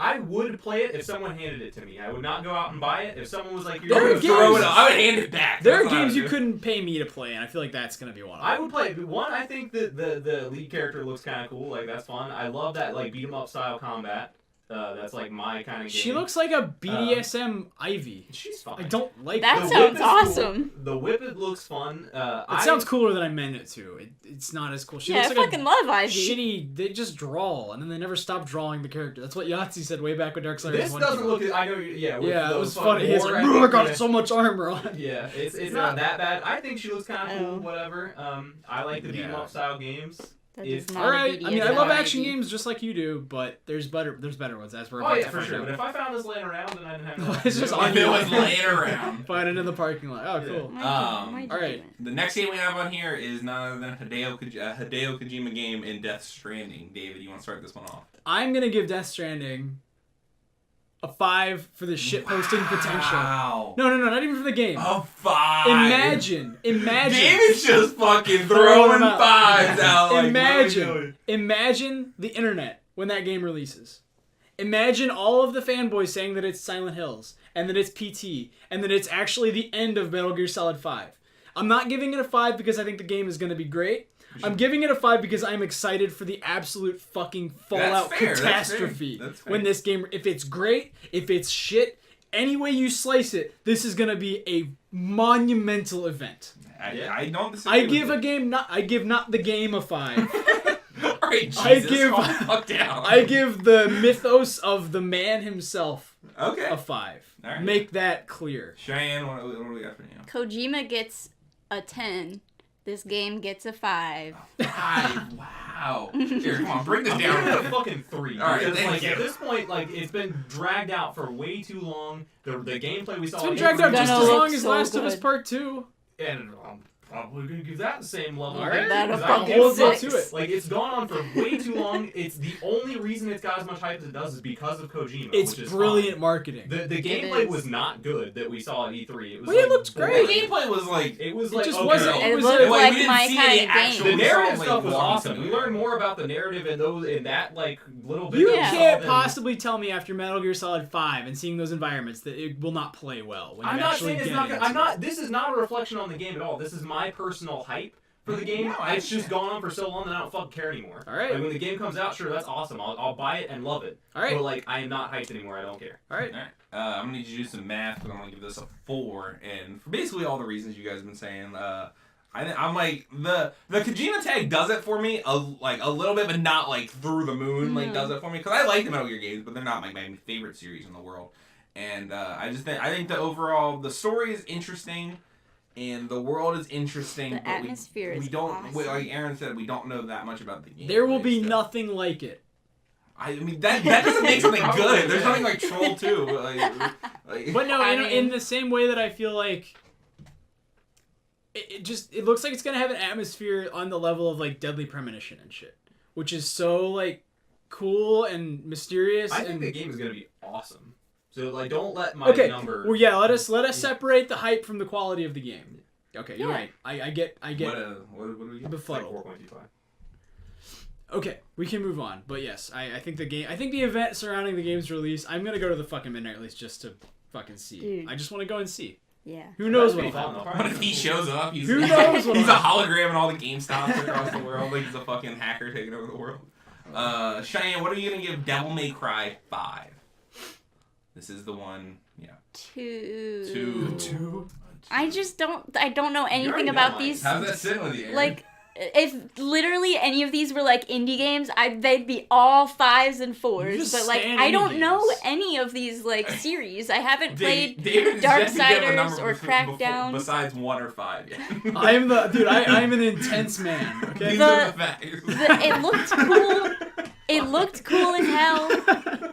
I would play it if someone handed it to me. I would not go out and buy it. If someone was like, throw it up, I would hand it back. There are games you couldn't pay me to play, and I feel like that's going to be one of them. I would play it. One, I think the lead character looks kind of cool. Like, that's fun. I love that, beat 'em up style combat. That's, my kind of game. She looks like a BDSM Ivy. She's fine. I don't like that. Sounds awesome. Cool. The whip, it looks fun. It sounds cooler than I meant it to. It's not as cool. She looks I like fucking love Ivy. Shitty, they just draw, and then they never stop drawing the character. That's what Yahtzee said way back with Darksiders 1. This doesn't look... I know, yeah, it was funny. He's like, I got so much armor on. Yeah, it's not that bad. I think she looks kind of cool, whatever. I like the beat-em-up style games. Alright, I mean, I love action games just like you do, but there's better ones. As we're for sure. But if I found this laying around and I didn't have it's just if it was laying around. Find it in the parking lot. Oh, cool. Alright, the next game we have on here is none other than Hideo Kojima game in Death Stranding. David, you want to start this one off? I'm gonna give Death Stranding a 5 for the shitposting potential. Wow. No, not even for the game. A 5. Imagine. David's just fucking throwing 5s out. Imagine the internet when that game releases. Imagine all of the fanboys saying that it's Silent Hills, and that it's PT, and that it's actually the end of Metal Gear Solid 5. I'm not giving it a 5 because I think the game is going to be great. I'm giving it a 5 because I'm excited for the absolute fucking Fallout catastrophe. That's fair. When this game, if it's great, if it's shit, any way you slice it, this is gonna be a monumental event. I don't disagree. I give not the game a 5. Alright, Jesus, calm the fuck down. I give the mythos of the man himself a 5. Right. Make that clear. Cheyenne, what do we got for you? Kojima gets a 10. This game gets a 5. 5? Wow. Here, come on, bring this down. I'm giving it a fucking 3. All right, because, at this point, it's been dragged out for way too long. The gameplay we saw... It's been dragged out just as long as Last of Us Part 2. And I'm probably going to give that the same level. All right. That'll fucking 6. To it. It's gone on for way too long. It's the only reason it's got as much hype as it does is because of Kojima. It's which is brilliant fine. marketing. The gameplay was not good that we saw at E3. It looked great. The gameplay was it was just okay. wasn't. It looked like we didn't my see kind any of game. The narrative like, stuff was long awesome. to We it. learned more about the narrative in that little bit. You that we can't saw possibly tell me after Metal Gear Solid 5 and seeing those environments that it will not play well. When I'm you not actually saying it's get not. I'm not. This is not a reflection on the game at all. This is my personal hype for the game. No, it's just gone on for so long that I don't fucking care anymore. All right. When the game comes out, sure, that's awesome. I'll buy it and love it. All right. But I am not hyped anymore. I don't care. All right. I'm gonna need you to do some math, but I'm gonna give this a 4, and for basically all the reasons you guys have been saying. I'm like the Kojima tag does it for me a little bit, but not through the moon. Does it for me because I like the Metal Gear games, but they're not my favorite series in the world. And I think the story is interesting. And the world is interesting. The atmosphere is awesome. Like Aaron said, we don't know that much about the game. There will be nothing like it. I mean, that doesn't make something good. There's something like Troll 2. But no, in the same way that I feel like it looks like it's going to have an atmosphere on the level of Deadly Premonition and shit. Which is so cool and mysterious. I think the game is going to be awesome. So don't let my number. Well, yeah. Let us separate the hype from the quality of the game. Okay, you're right. I get. What do we get? Befuddled. 4.25. Okay, we can move on. But yes, I think the game. I think the event surrounding the game's release. I'm gonna go to the fucking midnight release just to fucking see. Dude. I just want to go and see. Yeah. Who knows what? What if he shows up? He's a hologram in all the GameStops across the world. He's a fucking hacker taking over the world. Cheyenne, what are you gonna give Devil May Cry 5? This is the one, 2. I don't know anything about these. How's that sitting with you, Aaron? If literally any of these were indie games, they'd be all 5s and 4s. But I don't know any of these series. I haven't played Darksiders or Crackdown. Besides 1 or 5, yeah. I'm an intense man. Okay. These are the facts. It looked cool. It looked cool as hell.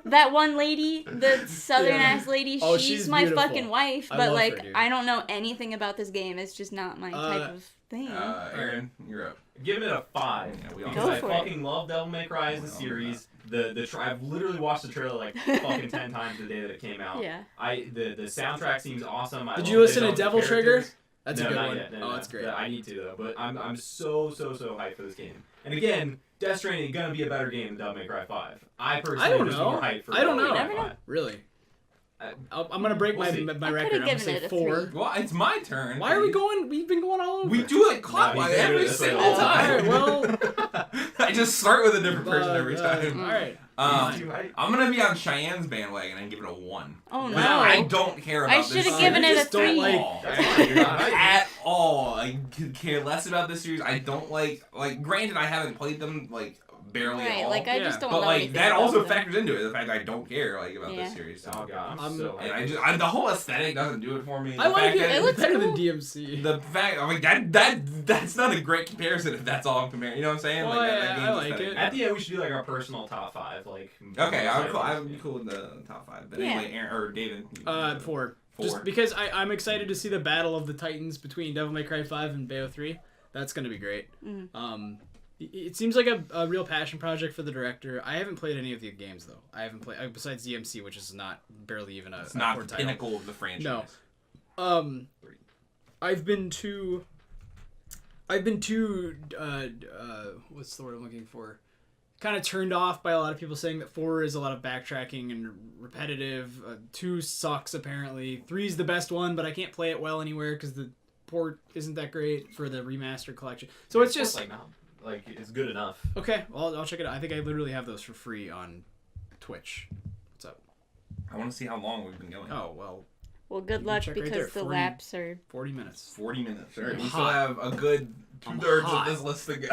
That one lady, the southern-ass lady, she's my beautiful. fucking wife. I But, love her, dude. I don't know anything about this game. It's just not my type of thing. Aaron, you're up. Giving it a 5 Yeah, we all because Go I for it. fucking love Devil May Cry as a series. I've literally watched the trailer like fucking 10 times the day that it came out. Yeah. The soundtrack seems awesome. Did I you love listen the to Devil Trigger? characters. That's no, a good not one. Yet, no, Oh, no. that's great. I need to though, but I'm so hyped for this game. And again, Death Stranding is gonna be a better game than Devil May Cry 5. I personally don't am just know. more hyped for I don't Devil May know. Cry 5. Really? Uh, I'm gonna break we'll see. my I record. could've I'm gonna given say it a 4. 3. Well, it's my turn. Why are we going? We've been going all over. We do it clockwise No, you do every it this way single all the time. All right, well, I just start with a different person every time. All right. He's too hyped. I'm gonna be on Cheyenne's bandwagon and give it a 1. Oh no. Wow. I don't care about I this should've series given it a just don't 3. like- That's fine, you're not hyped. at all. I could care less about this series. I don't like granted I haven't played them like barely at Right, all. like I Yeah. just don't but know like anything that about also them. factors into it, the fact that I don't care like about Yeah. this series. So. Oh god, I'm I'm- so And hyped. the whole aesthetic doesn't do it for me. I The like fact it. that- It looks better cool. than DMC. The fact, I'm like that's not a great comparison if that's all I'm comparing. You know what I'm saying? Well, that yeah, game's I like aesthetic. it. At the end, we should do like our personal top 5. Like. Okay, most I'd items. be cool with the top 5. But Yeah. anyway, Aaron or David. 4. 4. Just because I'm excited to see the battle of the Titans between Devil May Cry 5 and Bayo 3. That's gonna be great. Mm. It seems like a real passion project for the director. I haven't played any of the games though. I haven't played besides DMC, which is not barely even a It's not core the title. pinnacle of the franchise. No. I've been too what's the word I'm looking for? Kind of turned off by a lot of people saying that 4 is a lot of backtracking and repetitive. 2 sucks apparently. 3 is the best one, but I can't play it well anywhere because the port isn't that great for the remastered collection. So it's just like not like it's good enough. okay. Well, I'll check it out. I think I literally have those for free on Twitch. What's up? I want to see how long we've been going. Oh well, Well, good You luck check right because there, the 40 laps are. 40 minutes. 40 minutes. All right, we I'm still hot. have a good I'm 2/3 hot. of this list to go.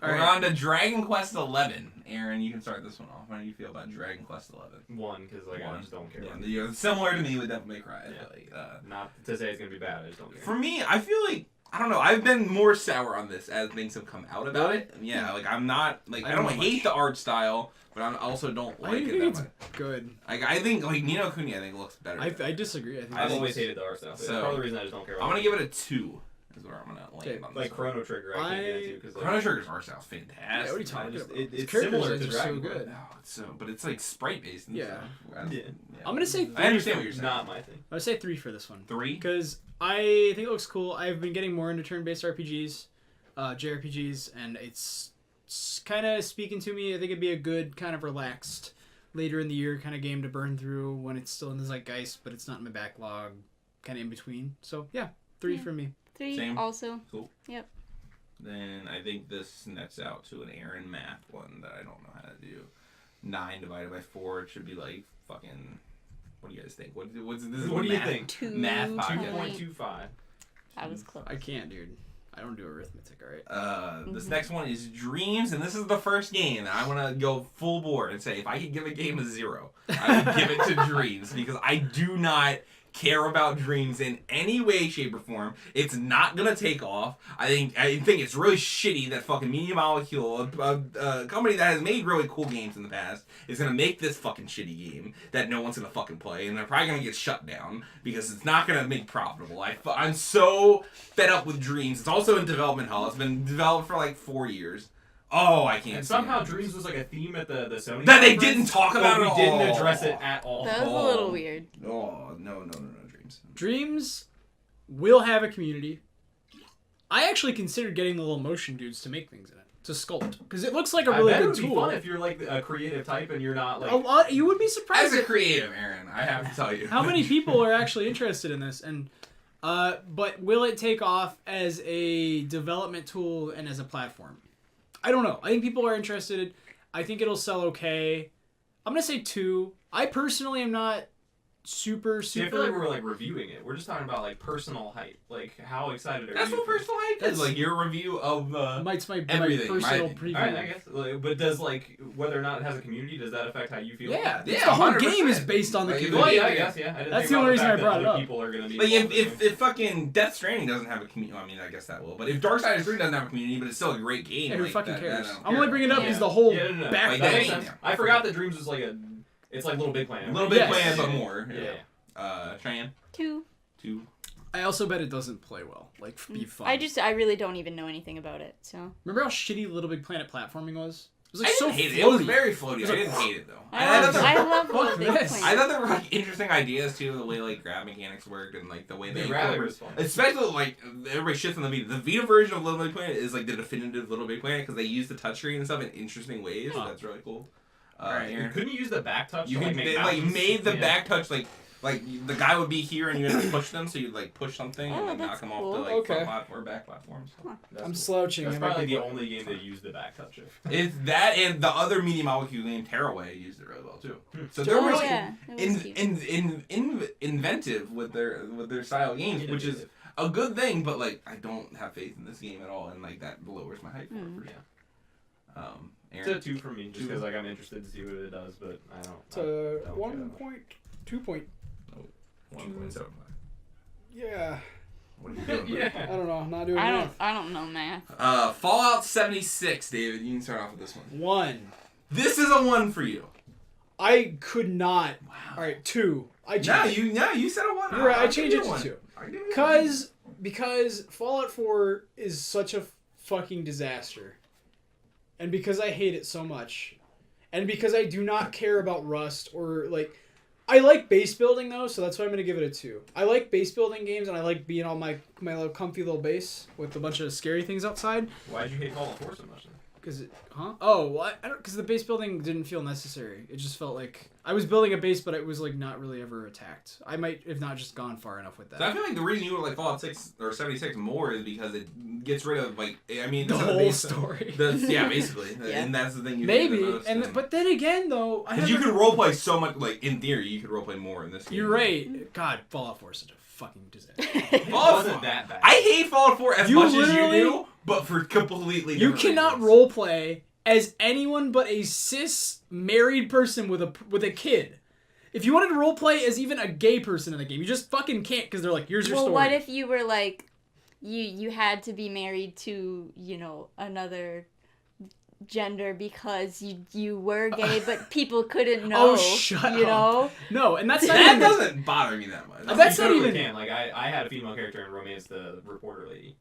All We're right. on to Dragon Quest 11. Aaron, you can start this one off. How do you feel about Dragon Quest 11? 1 because like I One. just don't care. Yeah, about it. you're similar to me with Devil May Cry. I Yeah. feel like. Not to say it's gonna be bad. I just don't care. For me, I feel like I don't know. I've been more sour on this as things have come out about it. Yeah, like I'm not like I don't know hate much. the art style, but I also don't I like think it that it's much. good. Like I think like Ni no Kuni I think looks better. I disagree. I think I've it's- always hated the art stuff. That's So, part of the reason I just don't care about I'm gonna it. give it a 2. Is where I'm gonna land Okay, on this. Like one. Chrono Trigger, I can't get into because like, Chrono Trigger's art style's Yeah, fantastic. what are you talking just- about? it- His it's character similar to designs are so Dragon Quest. good. No, it's so, but it's like sprite based. And Yeah. stuff. Yeah. I'm gonna say 3. I understand what you're saying. Not my thing. I'm gonna say 3 for this one 3. because I think it looks cool. I've been getting more into turn-based RPGs, JRPGs, and it's kind of speaking to me. I think it'd be a good kind of relaxed later in the year kind of game to burn through when it's still in the zeitgeist, but it's not in my backlog, kind of in between. So yeah, 3 Yeah. for me. 3 Same. also. Cool. Yep. Then I think this nets out to an Aaron math one that I don't know how to do. 9 divided by 4 it should be like fucking. What do you guys think? What's this? Is What do you math- think? 2. Math podcast. 2.25. That was close. I can't, dude. I don't do arithmetic. All right. This next one is Dreams, and this is the first game that I want to go full board and say if I could give a game a 0, I would give it to Dreams because I do not care about Dreams in any way, shape, or form. It's not gonna take off. I think it's really shitty that fucking Media Molecule, a company that has made really cool games in the past, is gonna make this fucking shitty game that no one's gonna fucking play, and they're probably gonna get shut down because it's not gonna make profitable. I'm so fed up with Dreams. It's also in development hell. It's been developed for like 4 years. Oh, I can't. And stand somehow it. Dreams was like a theme at the Sony. That they conference, didn't talk but about we at didn't all. address it at all. That was a little weird. Oh no, Dreams. Dreams will have a community. I actually considered getting the little motion dudes to make things in it, to sculpt, because it looks like a really I bet it good would be tool. fun if you're like a creative type and you're not like. A lot. You would be surprised As a at creative, Aaron, I have to tell you. how many people are actually interested in this, and but will it take off as a development tool and as a platform? I don't know. I think people are interested. I think it'll sell okay. I'm gonna say 2. I personally am not super. See, I feel like we're like reviewing it. We're just talking about like personal hype. Like how excited are That's you? what personal hype is. That's- Like your review of. It's my everything, personal right? preview. Alright, I guess. Like, but does like whether or not it has a community, does that affect how you feel? Yeah, Yeah, the whole 100%. game is based on the Like, community. Well, yeah, I guess. Yeah. I didn't That's think the about only reason fact I that brought it other up. People are gonna be. Like involved in if fucking Death Stranding doesn't have a community, I mean I guess that will. But if Darksiders 3 doesn't have a community, but it's still a great game. Yeah, who like, fucking that, cares? I don't I'm only care. bringing it up Yeah. because the whole Yeah, no. back. Like that that makes game, sense. yeah. I forgot that Dreams was like a. It's like Little Big Planet. A little bit Yes. bland, but more. Yeah. Cheyenne, 2. 2. I also bet it doesn't play well. Like, be fun. I really don't even know anything about it. So Remember how shitty Little Big Planet platforming was? It was like I so didn't hate floaty. it. It was very floaty. I didn't hate it though. I love Fuck Little Big this. Planet. I thought there were like interesting ideas too, the way like grab mechanics worked and like the way they was fun. especially like everybody shits on the Vita. The Vita version of Little Big Planet is like the definitive Little Big Planet because they use the touchscreen and stuff in interesting ways. Huh. That's really cool. Aaron, couldn't you use the back touch? You to, could make they mountains? made the back touch like the guy would be here and you had to push them, so you'd like push something and Oh, like knock that's them cool. off the like Okay. front platform or back platforms. That's I'm cool. slouching. That's I might probably be- the only game that used the back touch. It's that and the other Media Molecule game, Tearaway, used it really well too. So they're really yeah. It was cute. inventive with their style of games, which is a good thing. But like, I don't have faith in this game at all, and like that lowers my hype for it. For sure. It's Aaron, a 2 for me, just because like I'm interested to see what it does, but I don't. It's I a don't care that much. 1.2 point. 1.75. Yeah. What are you doing? Yeah. I don't know. I'm not doing I math. don't know math. Fallout 76, David. You can start off with this one. 1. This is a 1 for you. I could not. Wow. All right, 2. I changed. You said a 1. You're right. I I'll changed give it you to a 2. 1. I'll give you a 1. Because Fallout 4 is such a fucking disaster. And because I hate it so much. And because I do not care about Rust or like I like base building though, so that's why I'm gonna give it a 2. I like base building games and I like being on my little comfy little base with a bunch of scary things outside. Why'd you hate Fallout 4 so much then? Cause because the base building didn't feel necessary. It just felt like I was building a base, but it was like not really ever attacked. I might have not just gone far enough with that. So I feel like the reason you would like Fallout 6 or 76 more is because it gets rid of like the this is whole base- story. Yeah, basically, Yeah. and that's the thing you hate Maybe, the most, but then again though, because you could roleplay so much. Like in theory, you could roleplay more in this game. You're right. God, Fallout 4 is such a fucking disaster. It Fallout wasn't 4. that bad. I hate Fallout 4 as You much as you literally- do, but for completely You different cannot reasons. roleplay as anyone but a cis married person with a kid. If you wanted to roleplay as even a gay person in the game, you just fucking can't because they're like, here's your story. Well, what if you were like, you had to be married to, another gender because you were gay, but people couldn't know. Oh, shut you know? up. No, and that's not That even... doesn't bother me that much. That's you not totally even- can. Like I had a female character in Romance the Reporter Lady.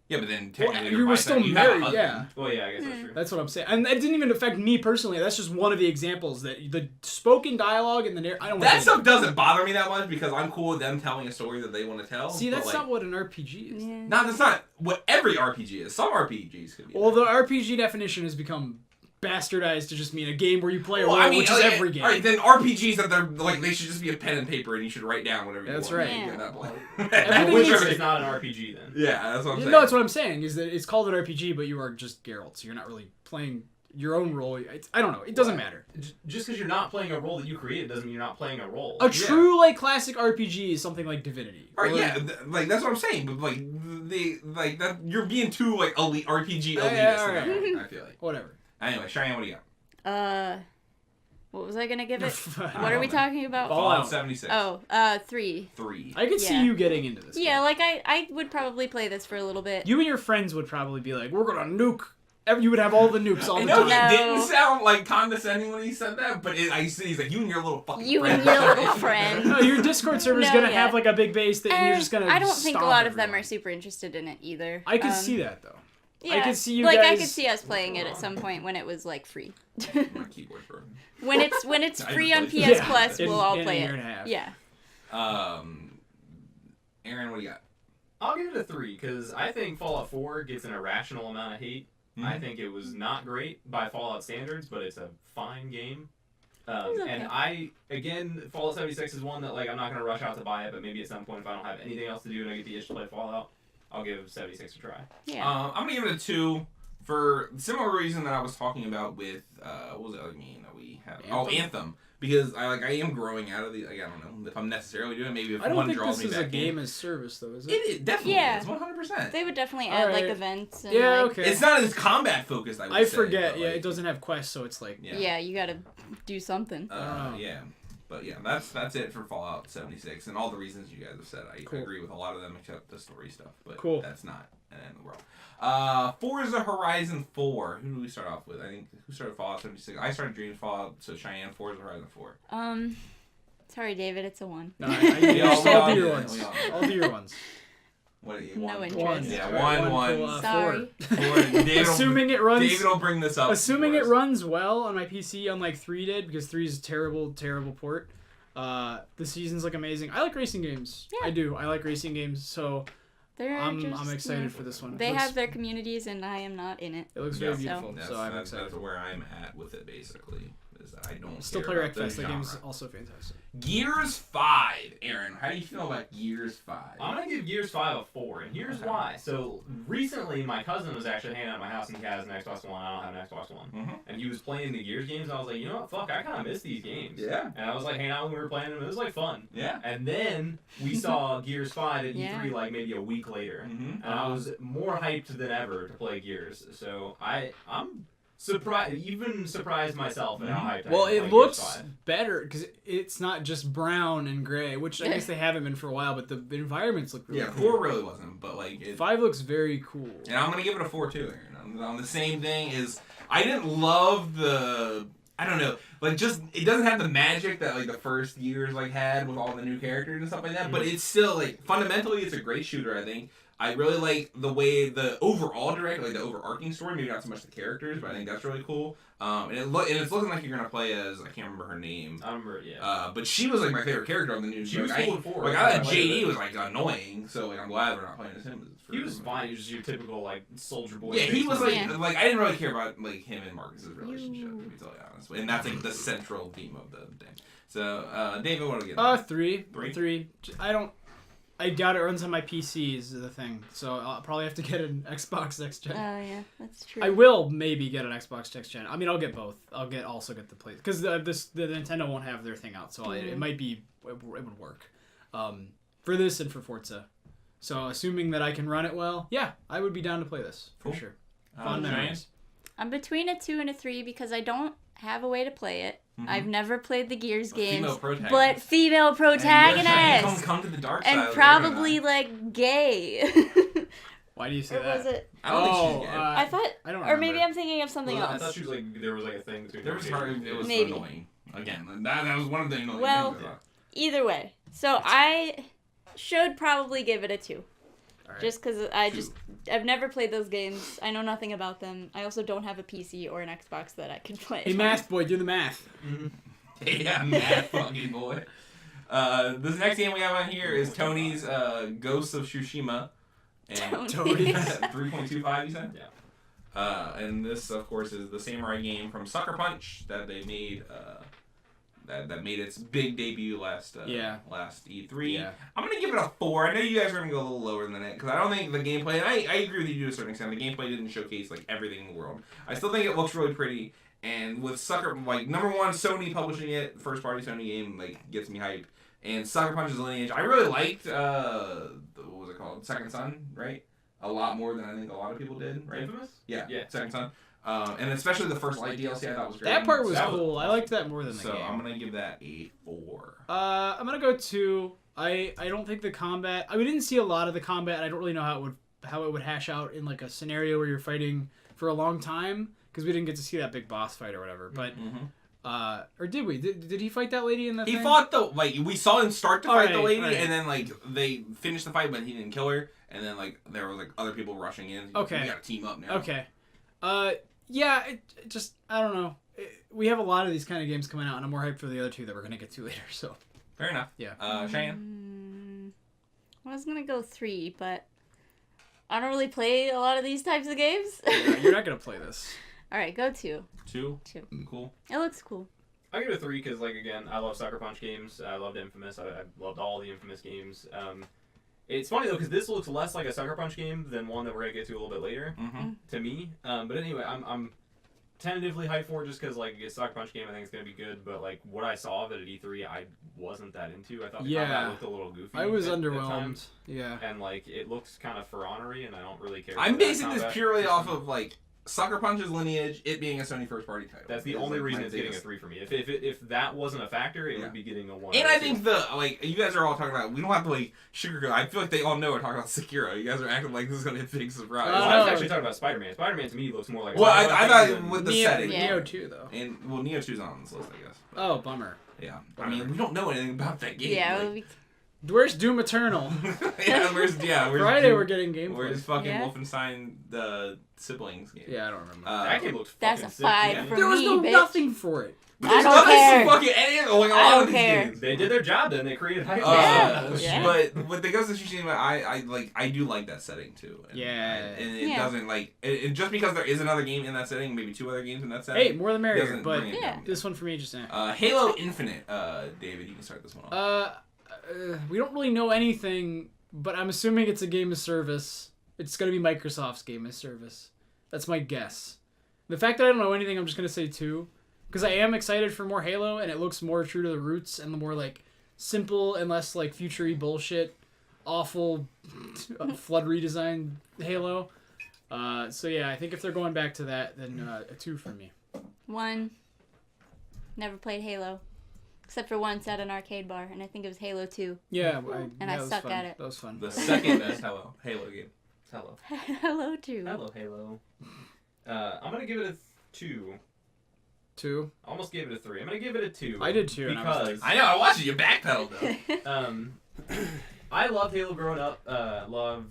Yeah, but then Well, technically you you're were bisexual. still You have a married, husband. yeah. Well, yeah, I guess that's true. That's what I'm saying. And it didn't even affect me personally. That's just one of the examples that the spoken dialogue and the I don't That want stuff doesn't bother me that much because I'm cool with them telling a story that they want to tell. See, but, that's like, not what an RPG is. Yeah. No, that's not what every RPG is. Some RPGs could be. Well, the RPG definition has become bastardized to just mean a game where you play a Well, role, I mean, which is every game. All right, then RPGs that they're like they should just be a pen and paper and you should write down whatever you That's want. right. to get that point. Everything Which needs- is not an RPG then. Yeah, that's what I'm saying. No, that's what I'm saying. Is that it's called an RPG, but you are just Geralt, so you're not really playing your own role. I don't know. It doesn't matter. Just because you're not playing a role that you created doesn't mean you're not playing a role. A true like classic RPG is something like Divinity. All right, Or- yeah, like that's what I'm saying. But like that, you're being too like elite RPG elitist. Yeah, at that alright. point, I feel like. Whatever. Anyway, Cheyenne, what do you got? What was I gonna give it? I What are we don't know. talking about? Fallout. 76. Oh, 3. 3. I could see Yeah. you getting into this. Yeah, game. like I would probably play this for a little bit. You and your friends would probably be like, "We're gonna nuke." You would have all the nukes all I the know time. he No. didn't sound like condescending when he said that, but I see he's like, you and your little fucking You friend. and your little friend. No, your Discord server's No, gonna yeah. have like a big base that you're just gonna. I don't think a stomp lot of them everyone. are super interested in it either. I could see that though. Yeah, could see you like I guys- could see us playing it at some point when it was like free. My keyboard for when it's I free haven't on played PS it. Plus, In- we'll all in a play year it. and a half. Yeah. Aaron, what do you got? I'll give it a 3 because I think Fallout 4 gets an irrational amount of hate. I think it was not great by Fallout standards, but it's a fine game. was okay. And again, Fallout 76 is one that like I'm not gonna rush out to buy it, but maybe at some point if I don't have anything else to do and I get the itch to play Fallout, I'll give 76 a try. Yeah. I'm gonna give it a 2 for the similar reason that I was talking about with what was the other game that we had? Oh, Anthem. Because I am growing out of the. Like, I don't know if I'm necessarily doing it. Maybe if I don't one think draws this me is a back game in. as service though, is it? It definitely Yeah. is 100%. They would definitely add like Alright. events. And, Yeah, like, okay. It's not as combat focused. I would I say, forget. but, Yeah, like, it doesn't have quests, so it's like. Yeah, you gotta do something. Yeah. But yeah, that's it for Fallout 76, and all the reasons you guys have said. I Cool. agree with a lot of them except the story stuff. But Cool. that's not an end of the world. Forza Horizon 4. Who do we start off with? I think who started Fallout 76? I started Dreams Fallout, so Cheyenne, Forza Horizon 4. Sorry, David, it's a 1. No, all all do your did. ones. We all All do your ones. What are you? No One? interest. One. Yeah, Right, one. Sorry. Assuming it runs. David will bring this up. Assuming for it us. runs well on my PC, unlike 3 did, because 3 is a terrible port. The seasons look amazing. I like racing games. Yeah. I do. I like racing games, so I'm just, excited for this one. They It looks, have their communities, and I am not in it. It looks very Yeah, beautiful, That's, so I'm that's, excited. that's where I'm at with it, basically. Is that I don't Still care play about the Wreckfest. That game's genre. also fantastic. Gears 5. Aaron, how do you feel about Gears 5? I'm gonna give Gears 5 a 4, and here's Okay. why. So recently, my cousin was actually hanging out at my house, and he has an Xbox One. I don't have an Xbox One, Mhm. and he was playing the Gears games. And I was like, you know what, fuck, I kind of miss these games. Yeah. And I was like hanging out when we were playing them. It was like fun. Yeah. And then we saw Gears 5 at Yeah. E3 like maybe a week later, Mm-hmm. and I was more hyped than ever to play Gears. So I'm surprised myself at how hyped Well, I am to it play looks Gears 5. better because it's not just brown and gray, which I guess they haven't been for a while, but the environments look really Yeah, cool. 4 really wasn't, but like it, 5 looks very cool. and I'm gonna give it a 4 too, Aaron. On the same thing is I didn't love the I don't know, like just it doesn't have the magic that like the first years like had with all the new characters and stuff like that. But it's still like fundamentally it's a great shooter. I think I really like the way the overall like the overarching story. Maybe not so much the characters, but I think that's really cool. And it's looking like you're gonna play as I can't remember her name. I remember, yeah. But she was like my favorite character on the news. She was like, cool in 4. Like I thought liked JD it. was like annoying, so like I'm glad we're not playing as him. He was fine. He was just your typical like soldier boy. Yeah, he was like Yeah. like I didn't really care about like him and Marcus's relationship, to be totally honest. And that's like the central theme of the thing. So David, what do we get? 3. Three? 3. I doubt it runs on my PC is the thing, so I'll probably have to get an Xbox Next Gen. Oh, yeah, that's true. I will maybe get an Xbox Next Gen. I mean, I'll get both. I'll also get the play because the Nintendo won't have their thing out, so it might be it would work for this and for Forza. So assuming that I can run it well, yeah, I would be down to play this for Cool. sure. Fun Cheyenne? memories. I'm between a 2 and a 3 because I don't have a way to play it. Mhm. I've never played the Gears A female games, protagonist. but female And Cheyenne, protagonist, come to the dark side. and of the probably internet. like gay. Why do you say Or that? was it? I don't think she's gay. I thought, I don't or maybe remember. I'm thinking of something I else. thought she was like there was like a thing between. There was hard. It was Maybe. annoying. Again, that was one of the annoying Well, things about it. Either way, so I should probably give it a 2. Alright. Just because I've never played those games. I know nothing about them. I also don't have a PC or an Xbox that I could play. Hey, math boy, do the math. Yeah, mad fucking boy. This next game we have on here is Tony's Ghosts of Tsushima. And Tony. 3.25, you said? Yeah. And this, of course, is the samurai game from Sucker Punch that they made. That made its big debut last E3. Yeah. I'm gonna give it a 4. I know you guys are gonna go a little lower than that because I don't think the gameplay. And I agree with you to a certain extent. The gameplay didn't showcase like everything in the world. I still think it looks really pretty. And with Sucker, like number one, Sony publishing it, first party Sony game, like gets me hyped. And Sucker Punch's lineage, I really liked. What was it called? Second Son, right? A lot more than I think a lot of people did, right? Infamous? Yeah. Yeah. Second Son. And especially the first Light DLC, I thought was great. That part was That was cool. I liked that more than the So game. I'm gonna give that a 4. I'm gonna go 2. I don't think the combat. We didn't see a lot of the combat. And I don't really know how it would hash out in like a scenario where you're fighting for a long time because we didn't get to see that big boss fight or whatever. But or did we? Did he fight that lady in the? He thing? fought we saw him start to fight the Alright, lady, alright. and then like they finished the fight, but he didn't kill her. And then like there was like other people rushing in. Okay. We gotta team up now. Okay. Yeah. It just I don't know. We have a lot of these kind of games coming out, and I'm more hyped for the other 2 that we're gonna get to later. So. Fair enough. Yeah. Cheyenne. I was gonna go 3, but I don't really play a lot of these types of games. You're not gonna play this. All right, go 2. 2. 2. Cool. It looks cool. I give it a 3 because, like, again, I love Sucker Punch games. I loved Infamous. I loved all the Infamous games. It's funny, though, because this looks less like a Sucker Punch game than one that we're going to get to a little bit later, to me. But anyway, I'm tentatively hyped for it just because, like, it's a Sucker Punch game. I think it's going to be good. But, like, what I saw of it at E3, I wasn't that into. I thought the combat looked a little goofy. I was at underwhelmed. times. Yeah. And, like, it looks kind of For Honor-y, and I don't really care. I'm for that basing this combat. purely off of like Sucker Punch's lineage, it being a Sony first party title. That's the Is, only like, reason my it's getting a biggest- 3 for me. If that wasn't a factor, it would be getting a 1. And I think you guys are all talking about, we don't have to like sugarcoat. I feel like they all know we're talking about Sekiro. You guys are acting like this is gonna be a big surprise. Well, I was actually talking about Spider-Man. Spider-Man to me looks more like. Well, I thought than- with the Neo, setting. Yeah. Neo 2 though. And Neo 2's not on this list, I guess. But, Oh, bummer. Yeah. I mean, we don't know anything about that game. Yeah. Like, Where's Doom Eternal? where's Friday Doom? we're getting gameplay. Where's fucking Yeah. Wolfenstein the siblings game? Yeah, I don't remember. That game looks That's fucking a sick. 5 Yeah. for there was me, no bitch. nothing for it. But I there's don't nothing care. fucking any of like a I lot don't of these care. games. They did their job then. They created hype. Yeah. But with the Ghost of Tsushima, I do like that setting too. And and it doesn't like it just because there is another game in that setting, maybe 2 other games in that setting. Hey, more the merrier. doesn't But bring it down. this one for me just Halo Infinite. David, you can start this one off. we don't really know anything, but I'm assuming it's a game of service. It's gonna be Microsoft's game of service. That's my guess. The fact that I don't know anything, I'm just gonna say 2, because I am excited for more Halo, and it looks more true to the roots and the more like simple and less like future-y bullshit, awful flood redesign Halo. So yeah, I think if they're going back to that, then a 2 for me. 1. Never played Halo. Except for once at an arcade bar, and I think it was Halo 2. Yeah, I that was suck fun. at it. That was fun. The second best Halo game. Hello. Halo 2. Hello, Halo. I'm gonna give it a 2. 2. I almost gave it a 3. I'm gonna give it a 2. I did too. Because I know. I watched it. You backpedaled though. I loved Halo growing up. Loved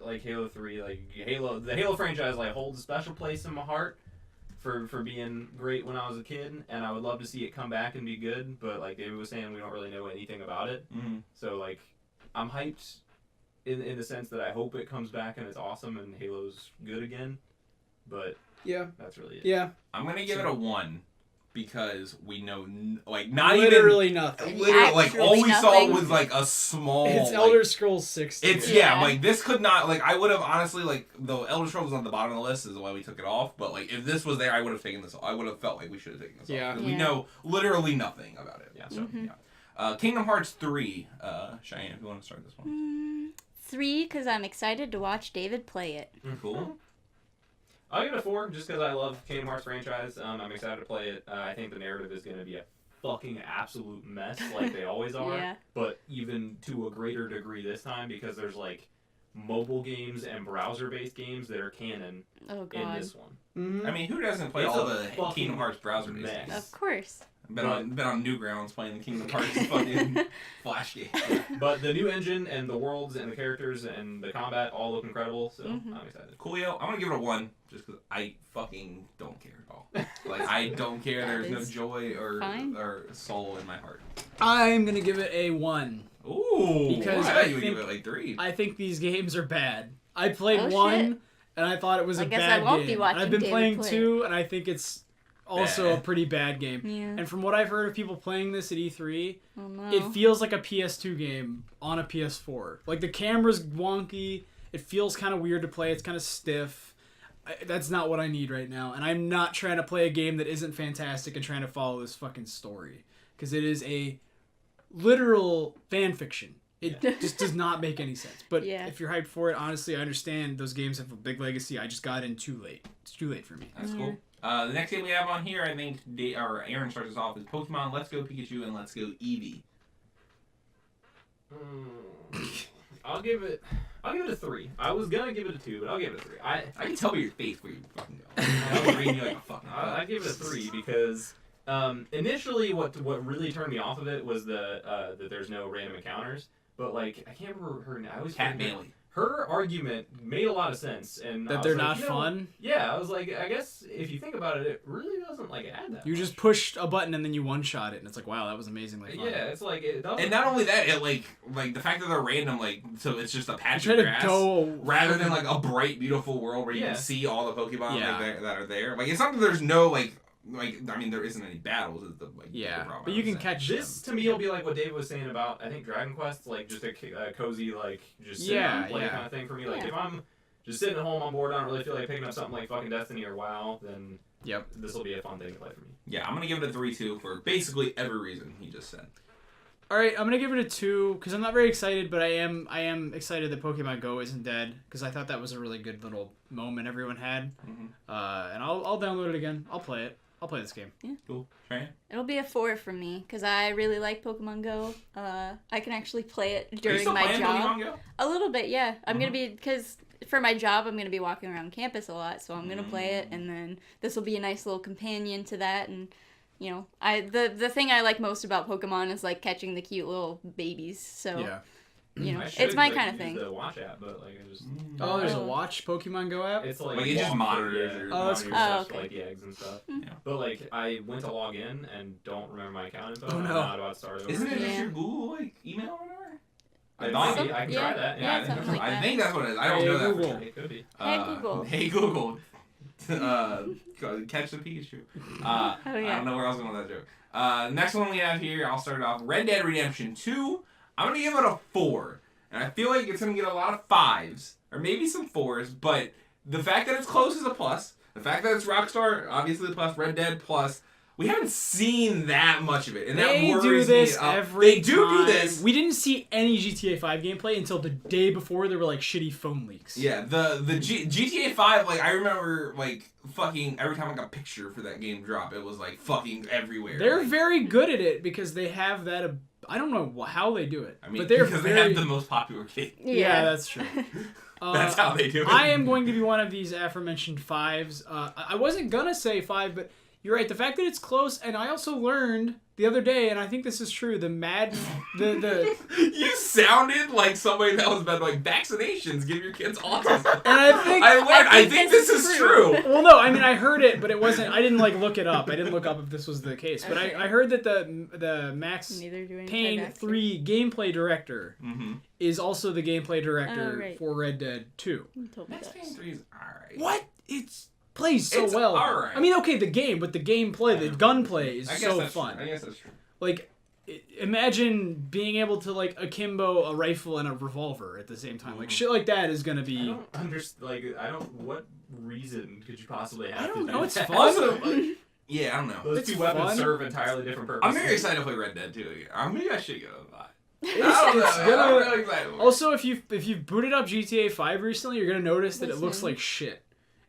like Halo 3. Like the Halo franchise like holds a special place in my heart for being great when I was a kid, and I would love to see it come back and be good. But like David was saying, we don't really know anything about it. Mm-hmm. So like, I'm hyped in the sense that I hope it comes back and it's awesome and Halo's good again. But Yeah. that's really it. Yeah. I'm gonna give it a 1 because we know like not Literally even nothing. literally like Actually all we saw nothing. was like a small. It's like, Elder Scrolls 6. It's Yeah. like this could not like I would have honestly like though Elder Scrolls was on the bottom of the list is why we took it off. But like if this was there, I would have taken this. I would have felt like we should have taken this Yeah. off. 'Cause we Yeah. know literally nothing about it. Yeah. So Mhm. yeah. Kingdom Hearts 3. Cheyenne, if you want to start this one. 3, because I'm excited to watch David play it. Cool. I'll give it a 4 just because I love Kingdom Hearts franchise. I'm excited to play it. I think the narrative is going to be a fucking absolute mess like they always are. Yeah. But even to a greater degree this time because there's like mobile games and browser-based games that are canon Oh, in God. this one. Mm-hmm. I mean, who doesn't play It's all a the fucking Kingdom Hearts browser based mess. games? Of course. Been on Newgrounds playing the Kingdom Hearts fucking Flash game. But the new engine and the worlds and the characters and the combat all look incredible, so I'm excited. Coolio, I'm gonna give it a 1 just because I fucking don't care at all. Like I don't care. There's no is joy fine. or soul in my heart. I'm gonna give it a 1. Ooh, Because I thought I you would think- give it like 3. I think these games are bad. I played Oh, 1, shit. and I thought it was I a guess bad I won't game. be watching and I've been David playing play 2, and I think it's also a Bad. pretty bad game. Yeah. And from what I've heard of people playing this at E3, Oh, no. it feels like a PS2 game on a PS4. Like the camera's wonky. It feels kind of weird to play. It's kind of stiff. That's not what I need right now. And I'm not trying to play a game that isn't fantastic and trying to follow this fucking story. Because it is a literal fan fiction. It just does not make any sense. But Yeah. if you're hyped for it, honestly, I understand those games have a big legacy. I just got in too late. It's too late for me. That's cool. The next game we have on here, I think, Aaron starts us off, is Pokemon Let's Go Pikachu and Let's Go Eevee. I'll give it a 3. I was gonna give it a 2, but I'll give it a 3. I can tell by your face where you fucking go. I was reading you like a fucking. I give it a 3 because initially what really turned me off of it was that there's no random encounters. But like I can't remember her name. I always Cat forget. Bailey. Her argument made a lot of sense, and I That was they're like, not you know, fun. Yeah, I was like, I guess if you think about it, it really doesn't like add that. You much. just push a button and then you one-shot it. And it's like, wow, that was amazingly fun. Yeah, it's like it doesn't. And not only that, it like the fact that they're random, like so it's just a You patch try of to grass, go rather than like a bright, beautiful world where you Yeah. can see all the Pokemon Yeah. that are there. Like it's not that there's no like I mean there isn't any battles. Is the the Yeah, problem but I you was can saying. catch This them. to me will be like what David was saying about I think Dragon Quest, like just a cozy like just sit down and play kind of thing for me. Like Yeah. if I'm just sitting at home on board, I don't really feel like picking up something like fucking Destiny or WoW, then Yep. this will be a fun thing to play for me. Yeah, I'm gonna give it a 3 too for basically every reason he just said. All right, I'm gonna give it a 2 because I'm not very excited, but I am excited that Pokemon Go isn't dead because I thought that was a really good little moment everyone had. Mhm. And I'll download it again. I'll play it. I'll play this game. Cool. Right? It'll be a 4 for me because I really like Pokemon Go. I can actually play it Are you during still my playing job. Pokemon Go? A little bit, yeah. I'm gonna be because for my job I'm gonna be walking around campus a lot, so I'm gonna play it, and then this will be a nice little companion to that, and you know, the thing I like most about Pokemon is like catching the cute little babies. So Yeah. you know, I it's should, my like, kind of use thing. the watch app, but like I just Oh, there's a Watch Pokemon Go app? it's like Like, it just walk- monitors yeah, your- Oh, that's monitors cool. stuff, Oh, okay. like the eggs and stuff. Yeah. But like I went to log in and don't remember my account info. Oh, and no. I'm not about to start over. Isn't it just Yeah. your Google like email or whatever? I thought- maybe I can yeah, try that. yeah, Yeah, something like I that. think that's what it is. I don't Hey, know that. Google. It could be. Hey, Google. Hey Google. Catch the Pikachu. Oh, I yeah. don't know where else I'm going with that joke. Next one we have here, I'll start it off. Red Dead Redemption 2. I'm going to give it a 4. And I feel like it's going to get a lot of 5s. Or maybe some 4s. But the fact that it's close is a plus. The fact that it's Rockstar, obviously a plus. Red Dead plus. We haven't seen that much of it. And that They worries do this me up. every They do time. this. We didn't see any GTA 5 gameplay until the day before there were like shitty phone leaks. Yeah, the GTA 5, like, I remember, like, fucking every time I got a picture for that game drop, it was, like, fucking everywhere. They're like, very good at it because they have that. I don't know how they do it, I mean, but they're because very. they have the most popular game. Yeah, that's true. That's how they do it. I am going to be one of these aforementioned 5s. I wasn't gonna say 5, but you're right. The fact that it's close, and I also learned the other day, and I think this is true. The You sounded like somebody that was about like vaccinations. Give your kids autism. and I think I think this is true. Well, no, I mean I heard it, but it wasn't. I didn't like look it up. I didn't look up if this was the case. But Okay. I heard that the Max Neither do any Payne anti-vaxxers. 3 gameplay director Mm-hmm. is also the gameplay director Oh, right. for Red Dead 2. You told me Max that. Payne 3 is alright. What? It's plays so It's well. alright. I mean, okay, the game, but the gameplay, the gunplay is I guess so that's fun. True. I guess that's true. Like, imagine being able to like akimbo a rifle and a revolver at the same time. Like shit like that is gonna I be. don't understand. Like I don't. What reason could you possibly have? I don't to know, do it's that? fun. Also, yeah, I don't know. Those It's two weapons fun. serve entirely different purposes. I'm very excited to play Red Dead 2 again. Maybe I should go to the 5. It's I'm gonna. really excited. for it. Also, if you've booted up GTA 5 recently, you're gonna notice that it looks Listen. like shit.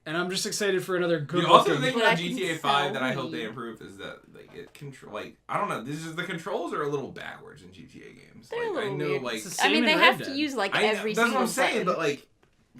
And I'm just excited for another good The also looking. thing But about I can GTA 5 sell that I hope weed. they improve is that like it control like I don't know. This is the controls are a little backwards in GTA games. They're a Like I little know weird. like It's the I mean, same they in have Red to Dead. use like I know, every that's single what I'm saying. button. But like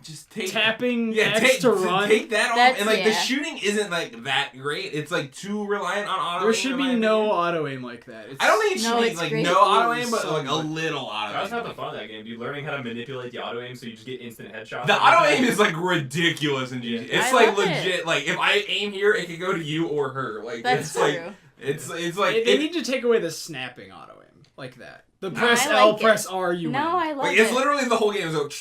just take Tapping yeah, X to take run. take that off That's- and like the yeah. shooting isn't like that great. It's like too reliant on auto. There aim, should in be my no opinion. auto aim like that. It's, I don't think it should No, be it's like great. no auto aim, but So like a much. little auto That's aim. not the fun of that game, dude. Learning how to manipulate the auto aim so you just get instant headshots. The every auto time. aim is like ridiculous in GTA. Yeah. It's I like love it. legit. Like if I aim here, it can go to you or her. Like That's it's true. like it's like They it- need to take away the snapping auto aim like that. The No, press I L, like it. press R, you No, win. I love like it. it's literally the whole game is like.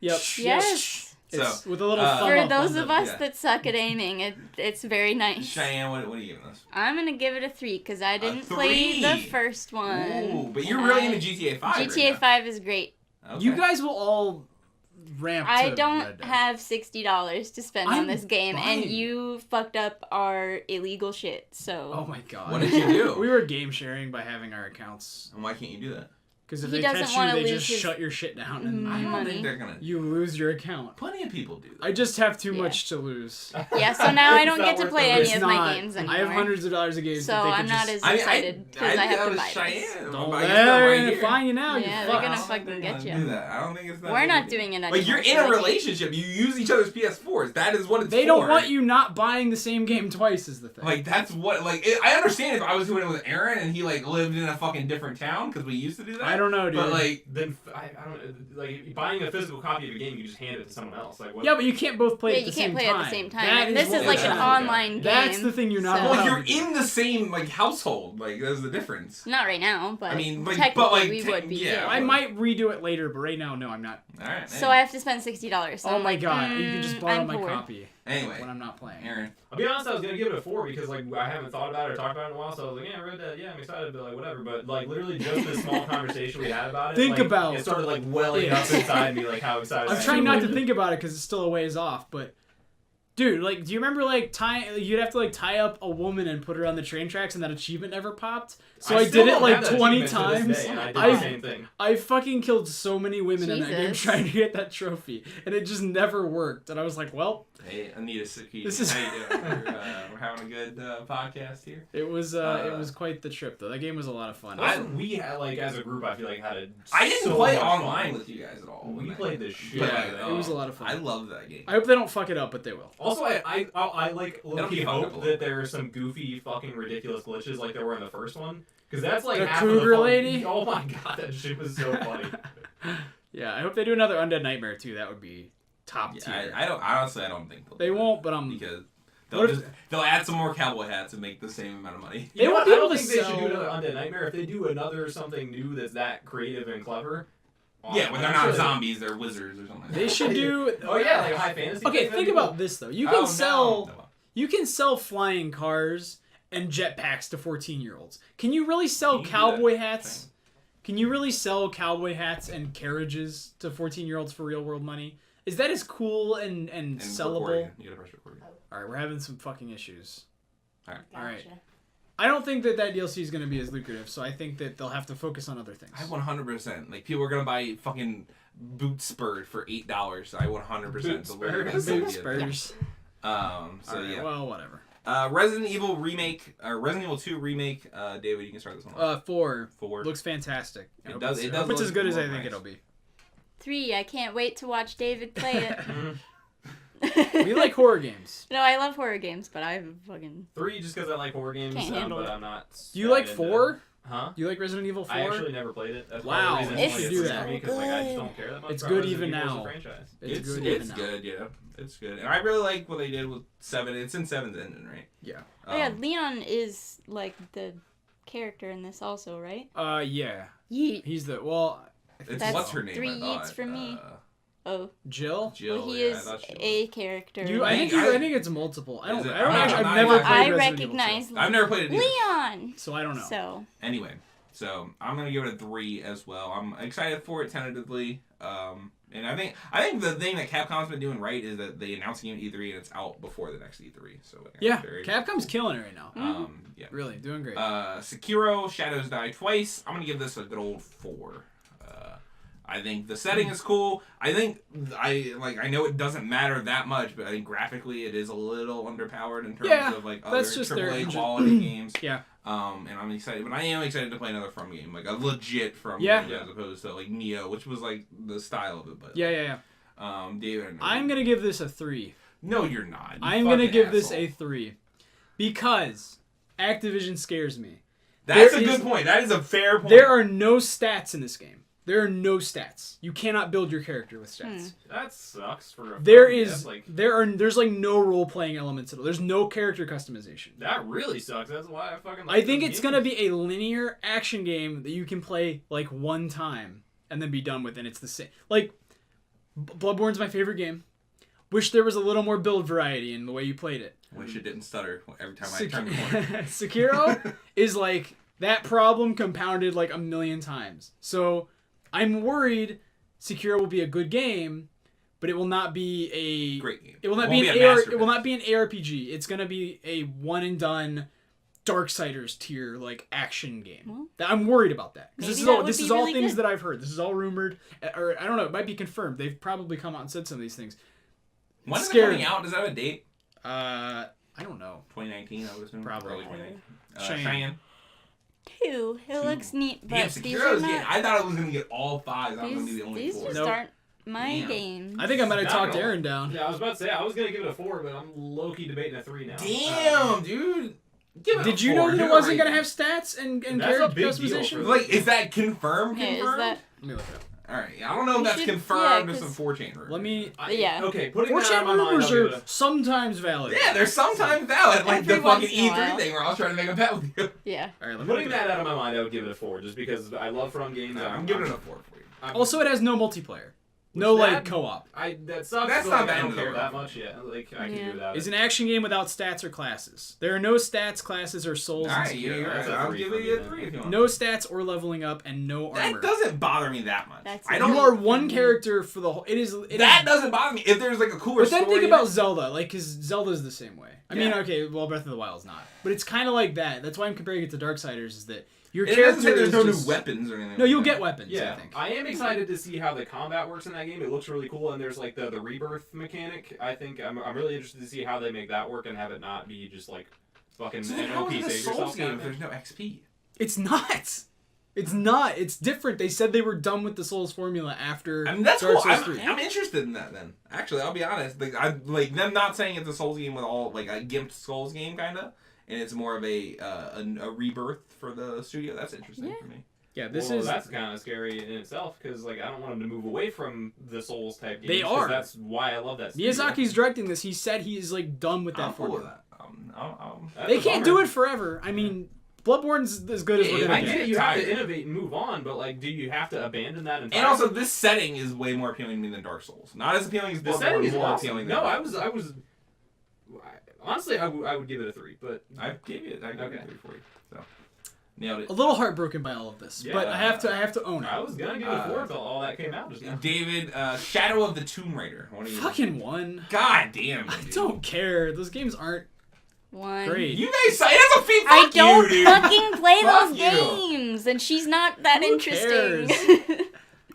Yep. Yes. It's So, with a little thumb For up those on of the- us yeah. that suck at aiming, it's very nice. Cheyenne, what are you giving this? I'm gonna give it a 3 because I didn't play the 3? first one. Ooh, but you're and really I- into GTA 5. GTA right 5 is great. now. You Okay. guys will all ramp. I to don't Red Dead. have $60 to spend I'm on this game, and buying. you fucked up our illegal shit. So Oh my god. What did you do? We were game sharing by having our accounts. And why can't you do that? Because if He they doesn't catch you, wanna they lose just his shut your shit down and I don't money. think they're gonna. you lose your account. Plenty of people do that. I just have too Yeah. much to lose. yeah, so now I It's don't not get to worth play the any risk. of It's my not. games I anymore. have hundreds of dollars of games So that they I'm could not just... as excited because I have that to was buy this. Cheyenne. Don't I let guess they're right her here. find you now. Yeah, you they're fuck. gonna I don't fucking think get they're you. gonna do that. I don't think it's that We're big not a deal. doing it anymore. Like you're in so a I can't- relationship. You use each other's PS4s. That is what it's They for. don't want you not buying the same game twice is the thing. Like that's what like I understand if I was doing it with Aaron and he like lived in a fucking different town because we used to do that. I don't know, dude. But like, then I don't like buying a physical copy of a game. You just hand it to someone else. Like, what? Yeah, but you can't both play Yeah, at the you same can't play time. at the same time. That And this what is like we're an trying to do. online game. That's the thing you're not so- Well, allowed you're to do. in the same like household. Like there's the difference. Not right now, but I mean, like, technically but, like, we would be. yeah. I might redo it later, but right now, no, I'm not. All right. So I have to spend $60. So Oh I'm my like, god, you can just borrow I'm my poor. copy Anyway, when I'm not playing. Aaron. I'll be honest. I was gonna give it a 4 because like I haven't thought about it or talked about it in a while. So I was like, yeah, Red Dead. Yeah, I'm excited, but like whatever. But like literally just this small conversation we had about it. Think like, about- it started like welling Yeah. up inside me, like how excited. I'm I trying am. not to think about it because it's still a ways off, but dude, like, do you remember like you'd have to like tie up a woman and put her on the train tracks, and that achievement never popped? So I still did it don't like have that 20 achievement to this times. day, and I did I've- the same thing. I fucking killed so many women in that game Jesus. trying to get that trophy, and it just never worked. And I was like, well, Hey, Anita Siki. This is- How you doing? We're having a good podcast here. It was quite the trip though. That game was a lot of fun. We had, like, as a group, I feel like had a. I didn't so play much online fun. with you guys at all. We played the shit But, out of it. It was a lot of fun. I love that game. I hope they don't fuck it up, but they will. Also, I like It'll low-key be hope fuckable. that there are some goofy, fucking ridiculous glitches like there were in the first one. Because that's like The half cougar of the fun. lady? Oh my god, that shit was so funny. Yeah, I hope they do another Undead Nightmare too. That would be top tier. I don't. Honestly, I don't think They won't, but because What if- they'll add some more cowboy hats and make the same amount of money. They You know won't what? be I able don't to think they should sell- do another Undead Nightmare. If they do another something new that's that creative and clever. Yeah, but they're I'm not sure zombies; they're wizards or something. Like They that. should do. Oh yeah, like a high fantasy. Okay, thing, think that'd be about cool. this though. You Oh, can no. sell. No. You can sell flying cars and jetpacks to 14-year-olds. Can you really sell You can do cowboy that hats? thing. Can you really sell cowboy hats and carriages to 14-year-olds for real world money? Is that as cool and And sellable? recording. You gotta press recording. All right, we're having some fucking issues. Gotcha. Alright. I don't think that DLC is going to be as lucrative, so I think that they'll have to focus on other things. I 100%. Like people are gonna buy fucking boot spurred for $8. I 100% Boot believe that's Boot gonna be a thing. spurs. So Alright, yeah. well, whatever. Resident Evil remake, Resident Evil 2 remake. David, you can start this one. off. 4 4. looks fantastic. I It hope does- it's- it I hope does it's as look good as I more think nice. it'll be. 3. I can't wait to watch David play it. We like horror games. No, I love horror games, but I fucking 3 just because I like horror games, Can't handle but it. I'm not. Do you like that 4? into- Huh? Do you like Resident Evil 4? I actually never played it. That's Wow, part of the you reason should it's do free that. for me, 'cause, like, I just don't care that much. It's about good Resident even Evil as a now. franchise. It's good It's even now. good, yeah. It's good. And I really like what they did with 7. It's in 7's ending, right? Yeah. Oh yeah, Leon is like the character in this also, right? Yeah. Yeet. He's the It's That's what's her name? 3 I thought. yeets for me. Oh, Jill. Jill. well, he yeah, I is thought she a was. character. I think it's multiple. I don't actually. I've never played I Resident Evil 2. recognize I've never played it either. Leon. So I don't know. So Anyway, so I'm gonna give it a 3 as well. I'm excited for it tentatively. And I think the thing that Capcom's been doing right is that they announce a game at E3 and it's out before the next E3. So like, Yeah, very- Capcom's killing it right now. yeah. Really doing great. Sekiro, Shadows Die Twice. I'm gonna give this a good old 4. I think the setting is cool. I know it doesn't matter that much, but I think graphically it is a little underpowered in terms of like other that's just their AAA engine. quality games. Yeah. And I'm excited, but I am excited to play another From game, like a legit From Yeah. game, as opposed to like Neo, which was like the style of it. But Yeah. David, I'm gonna give this a 3. No, you're not. You I'm gonna fucking give this asshole. a 3 because Activision scares me. That's there a is- good point. That is a fair point. There are no stats in this game. There are no stats. You cannot build your character with stats. That sucks for a There fun- is that's like there's like no role playing elements at all. There's no character customization. that really sucks. That's why I fucking. I think it's gonna be a linear action game that you can play like one time and then be done with, and it's the same. Like Bloodborne's my favorite game. Wish there was a little more build variety in the way you played it. Wish it didn't stutter every time I turn the corner. Sekiro is like that problem compounded like a million times. So I'm worried Sekiro will be a good game, but it will not be a Great game. It will not Won't be an a masterpiece. it will not be an ARPG. It's gonna be a one and done Darksiders tier like action game. Well, I'm worried about that. 'Cause maybe this is that all would this be is all really things good. that I've heard. This is all rumored, or I don't know. It might be confirmed. They've probably come out and said some of these things. When is it Scary. coming out? Does that have a date? I don't know. 2019, I would assume. Probably. Early 2019. Cheyenne. Cheyenne. 2. It looks neat, but Damn, these are Sekiro's getting. not. I thought it was gonna get all 5s. I was gonna be These, the only these 4. just Nope. aren't my Damn. games. I think I might have Not talked at all. Aaron down. Yeah, I was about to say I was gonna give it a 4, but I'm low key debating a 3 now. Damn, dude. Give it a Did you 4. know that Give it a wasn't rating. gonna have stats and That's a character big deal customization? for Like, is that confirmed? Hey, is Confirmed? that Let me look it up. All right. I don't know if We that's should- confirmed yeah, or some 'cause- 4chan rumor. Let me. Yeah. Okay, putting that 4chan out of my mind, rumors I'll give are it sometimes valid. Yeah, they're sometimes valid, like Every the once fucking in a E3 while. thing where I was trying to make a bet with you. yeah. All right, let me Putting look it that out of my mind, I would give it a 4, just because I love From games. I'm giving it a 4 for you. up. Also, it has no multiplayer. No Which like that- co-op. That sucks. That's but, not like, the I end don't of the care world. that much. Yeah, like I can Yeah. do without It's it. an action game without stats or classes. There are no stats, classes, or souls. All in right, Sekiro. yeah, That's a I'll 3 give for it me a then. 3 if you want. No stats or leveling up and no armor. That doesn't bother me that much. That's I it. don't. You are one character for the whole. It is. That doesn't bother me. If there's like a cooler But then story think in about it- Zelda, like, because Zelda's the same way. I mean, Yeah. okay, well, Breath of the Wild's not, but it's kind of like that. That's why I'm comparing it to Darksiders. Is that your It character doesn't say there's is no just- new weapons or anything. No, like you'll that. get weapons. I Yeah, think. I am excited to see how the combat works in that game. It looks really cool, and there's like the rebirth mechanic. I think I'm really interested to see how they make that work and have it not be just like fucking So then how OP is it a save Souls yourself game kind if of there's thing. no XP? It's not. It's not. It's different. They said they were done with the Souls formula after I mean, that's Dark cool. Souls 3. I'm interested in that then. Actually, I'll be honest. Like, I like them not saying it's a Souls game with all like a gimped Souls game kind of, and it's more of a rebirth for the studio. That's interesting for me. Yeah, this Well, is. that's kind of scary in itself because like I don't want them to move away from the Souls type games. They 'cause are. That's why I love that. Studio. Miyazaki's directing this. He said he is like done with that I'm cool with formula. that. That's They a can't bummer. do it forever. I mean, Bloodborne's as good as we're Yeah, gonna I get. get it. You have Tired. to innovate and move on, but like, do you have to abandon that entirely? And also, this setting is way more appealing to me than Dark Souls. Not as appealing as the Bloodborne, setting is more awesome. appealing No, than I was. Honestly, I would give it a 3, but I gave it. I gave it 3 for you. So nailed it. A little heartbroken by all of this, Yeah. but I have to own it. I was gonna give it a 4 until all that came out just now. David, Shadow of the Tomb Raider. What do you? Fucking one. God damn. I Dude. don't care. Those games aren't 1. great. You guys, that's a feat. I Fuck don't you, dude. fucking play Fuck those you. games, and she's not that Who interesting.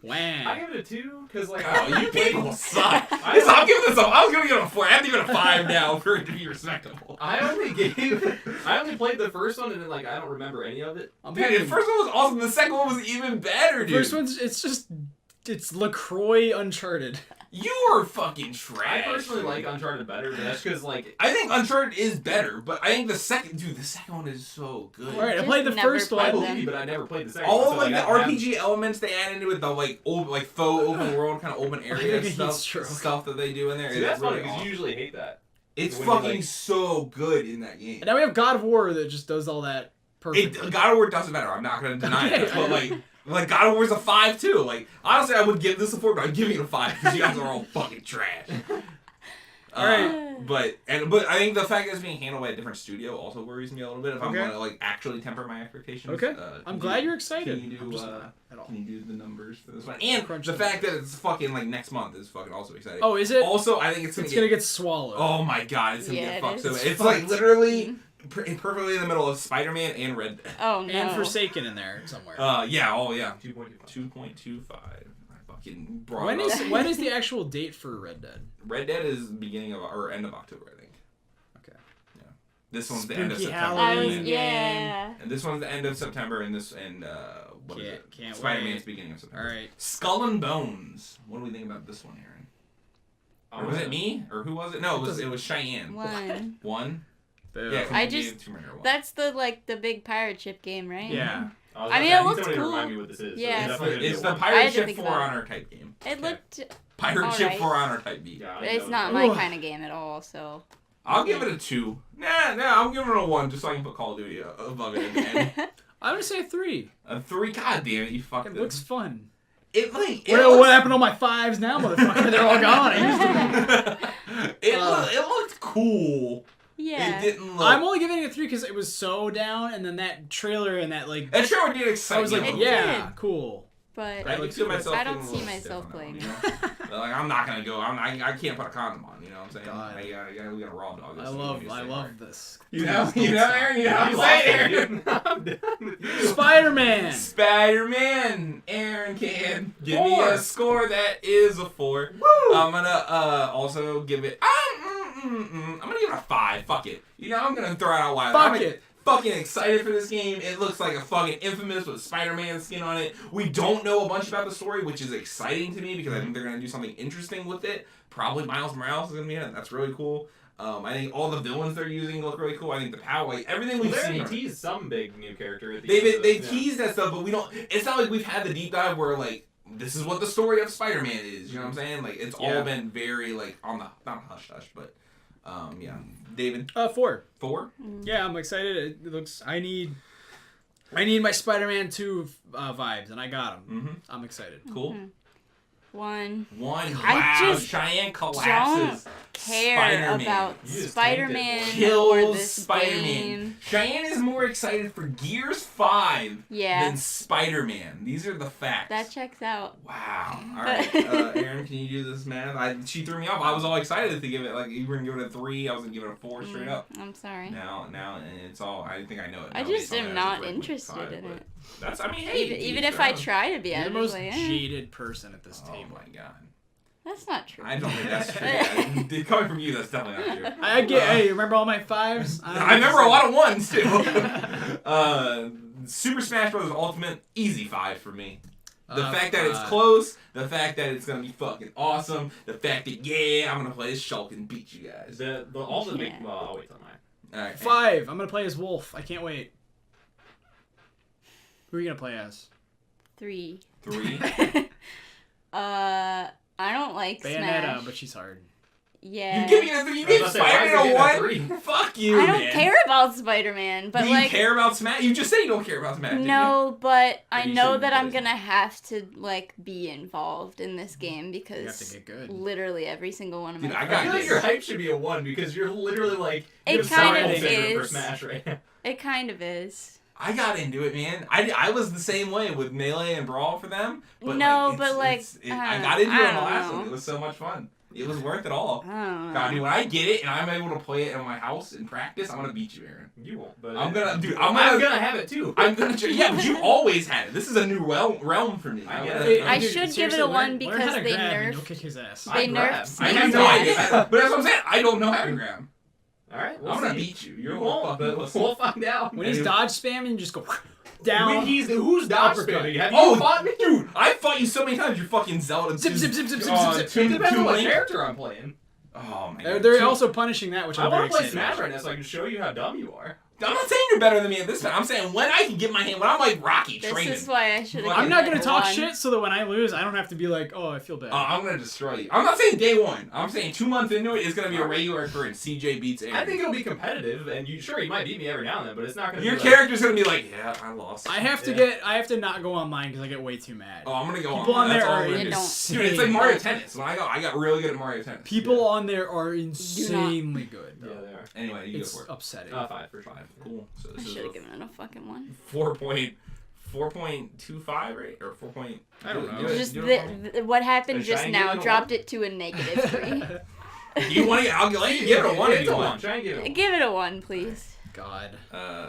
Wah. I give it a 2 because like Oh, you people suck. I Listen, I'm giving this a. I was gonna give it a 4. I have to give it a 5 now for it to be respectable. I only played the first one and then like I don't remember any of it. I'm Dude, having- the first one was awesome. The second one was even better, dude. First one's it's LaCroix Uncharted. You are fucking trash. I personally like Uncharted better, but that's because like I think Uncharted is better, but I think the second one is so good. All right, I Just played the never first played I one. them. believe you, but I never played the second All one. of like so, the RPG elements they add into it, the like faux open world kind of open area think stuff, it's true. stuff that they do in there. See, is that's funny really because awesome. you usually hate that. It's when you, fucking like- so good in that game. And now we have God of War that just does all that perfectly. God of War does it better. I'm not gonna deny Okay, that, but like God of War's a 5 too. Like honestly, I would give this a 4, but I'm giving it a 5 because you guys are all fucking trash. All right. But I think the fact that it's being handled by a different studio also worries me a little bit. If I'm Okay. going to like actually temper my expectations. Okay. Can I'm you- glad you're excited. Can you I'm do just not at all. can you do the numbers for this one? And Crunch the them. fact that it's fucking like next month is fucking also exciting. Oh, is it? Also, I think it's It's gonna gonna get swallowed. Oh my god, it's gonna Yeah, get it fucked. is. So It's it's like fucked. literally perfectly in the middle of Spider-Man and Red Dead. Oh no. And Forsaken in there somewhere. Yeah. Oh yeah. 2.25. 2.25. I fucking brought When it is up. when is the actual date for Red Dead? Red Dead is beginning of or end of October, I think. Okay. Yeah. This one's the end of Spooky September. I and was, then- yeah. And this one's the end of September, and what is it? Can't Spider-Man's wait. beginning of September. All right. Skull and Bones. What do we think about this one, Aaron? Or was it me? Or who was it? No, it was Cheyenne. 1. One? Boo. Yeah, 'cause I you just- gave Tomb Raider 1. That's the big pirate ship game, right? Yeah. I mean, it looked Somebody cool. remind me what this is. Yeah. So definitely It's gonna the be a I Pirate had to Ship think For about it. Honor type game. It looked. Pirate Ship Alright. For Honor type beat. Yeah, I But it's know. not my Ugh. kind of game at all. So. I'll give it a 2. Nah, I'm giving it a 1 just so I can put Call of Duty above it at the end. I'm gonna say 3. A 3? God damn it, you fucked It it. looks fun. It like What happened to all my 5s now, motherfucker? They're all gone. I used them. it looked cool. Yeah. It didn't look. I'm only giving it a 3 because it was so down, and then that trailer and that like. That trailer did excite I was like, me. a It little bit. yeah, did. cool. But I can feel myself. I don't getting a see little myself stiff on playing that one, you know? Like, I'm not gonna go. I can't put a condom on. You know what I'm saying? God. We got a raw dog. I love this. You know, Aaron. You know, You say lost Aaron. it, dude. I'm done with you. Spider-Man. Spider-Man. Aaron can give me 4. a score that is a 4. Woo! I'm gonna also give it. I'm gonna give it a 5. Fuck it. You know, I'm gonna throw it out wide. Fuck it. Fucking excited for this game. It looks like a fucking Infamous with Spider-Man skin on it. We don't know a bunch about the story, which is exciting to me because I think they're gonna do something interesting with it. Probably Miles Morales is gonna be in it. That's really cool. I think all the villains they're using look really cool. I think the power, like everything we've They seen. already teased some big new character at the end. They of it. teased that stuff, but we don't. It's not like we've had the deep dive where like this is what the story of Spider-Man is. You know what I'm saying? Like it's all been very like on the not hush hush, but yeah. David, 4. 4. Yeah, I'm excited. It looks. I need my Spider-Man 2 vibes, and I got them. Mm-hmm. I'm excited. Cool. 1. One. I Wow. just Cheyenne collapses. Care Spider-Man. about You just Spider-Man or Kills this Spider-Man. game. Cheyenne is more excited for Gears 5 Yeah. than Spider-Man. These are the facts. That checks out. Wow. All right, Aaron, can you do this math? She threw me off. I was all excited to give it like you were gonna give it a 3. I was gonna give it a 4 straight up. I'm sorry. Now, it's all. I think I know it. I now just based on am that, not it's like interested 0.5, in but it. That's. I mean, hey. Even each if their I own. try to be, You're I'm the most just like, jaded person at this Oh table. my god. That's not true. I don't think that's true. Yeah, coming from you, that's definitely not true. Hey, remember all my 5s? I remember a lot of 1s too. Super Smash Bros. Ultimate, easy 5 for me. The fact that it's close, the fact that it's gonna be fucking awesome, the fact that I'm gonna play as Shulk and beat you guys. I'll wait till mine. All right. 5. I'm gonna play as Wolf. I can't wait. Who are you gonna play as? 3. 3. I don't like Bayonetta, Smash. but she's hard. Yeah. You give me a 3. You gave Spider-Man a 1. Fuck you, I man. don't care about Spider-Man, but Do you care about Smash? You just say you don't care about Smash. No, but I you know shouldn't that I'm play gonna have to like be involved in this game You have to because get good. literally every single one of Dude, my I I got feel friends. like your hype should be a 1 because you're literally like It you have kind Sonic of syndrome for is. Smash right now. It kind of is. I got into it, man. I was the same way with Melee and Brawl for them. But No, like, but, like, I got into it I on the don't last know. one. It was so much fun. It was worth it all. I don't know. God, dude, when I get it and I'm able to play it in my house in practice, I'm gonna beat you, Aaron. You won't, but I'm gonna have it too. I'm gonna. Yeah, but you always had it. This is a new realm for me. I get Hey, it. I dude, should give seriously, it a learn- 1 learn because how to they grab and nerfed. you'll kick his ass. They grab. nerfed I Sneak have no Attack. idea. But that's what I'm saying. I don't know how to grab. All right, I'm gonna beat you. You're You a won't, fucking but pussy. we'll find out. When he's dodge spamming, you just go down. Who's dodge uppercut. spamming? Have you Oh, fought me? dude, I fought you so many times. You're fucking Zelda. Zip, zip, zip, zip, zip, zip, zip. It depends on what character I'm playing. Oh my They're, god. they're also punishing that, which I I'm very want to play excited Smash about. right now so I can show you how dumb you are. I'm not saying you're better than me at this time. I'm saying when I can get my hand, when I'm like Rocky This training. is why I should have. I'm not gonna talk shit so that when I lose, I don't have to be like, oh, I feel bad. I'm gonna destroy you. I'm not saying day 1. I'm saying 2 months into it, it's gonna be a regular occurrence. CJ beats Aaron. I think it'll be competitive, and you might beat me every now and then, but it's not gonna. Your be character's gonna be like, yeah, I lost. I have to not go online because I get way too mad. Oh, I'm gonna go People on. on That's there all are I'm gonna do. insane. Dude, it's like Mario Tennis. When I got really good at Mario Tennis. People on there are insanely good. Yeah, Though. they are. Anyway, you It's go for it. upsetting. 5 for 5. 5. Cool. So I this is should have a given it a fucking 1. 4.25, right? Or 4. I don't know. Just do it for me. what happened So just try and now give it a dropped 1? it to a -3. You want to? I'll let you give it a 1 if you want. Try and give it a 1. Give it a 1, please. God.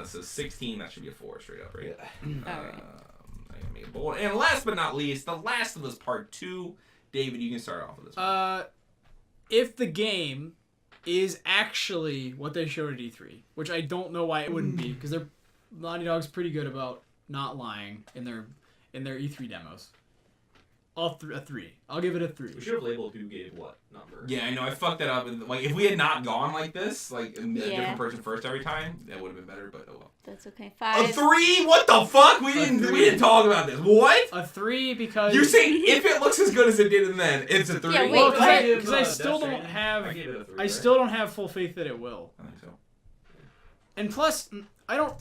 So 16. That should be a 4 straight up, right? Alright. I gotta make a bold. And last but not least, The Last of Us Part 2. David, you can start off with this one. If the game is actually what they showed at E3, which I don't know why it wouldn't be, because Naughty Dog's pretty good about not lying in their E3 demos. A 3. I'll give it a 3. We should have labeled who gave what number. Yeah, I know. I fucked that up. And, like, if we had not gone like this, like a Yeah. different person first every time, that would have been better. But oh well. That's okay. A 5. 3? What the fuck? We A didn't 3. talk about this. What? A 3 because You're saying if it looks as good as it did in then, it's a 3? Yeah, wait, well, what? because I still Death don't Stranding. have I gave it a 3. I still don't have full faith that it will. I think so. And plus, I don't.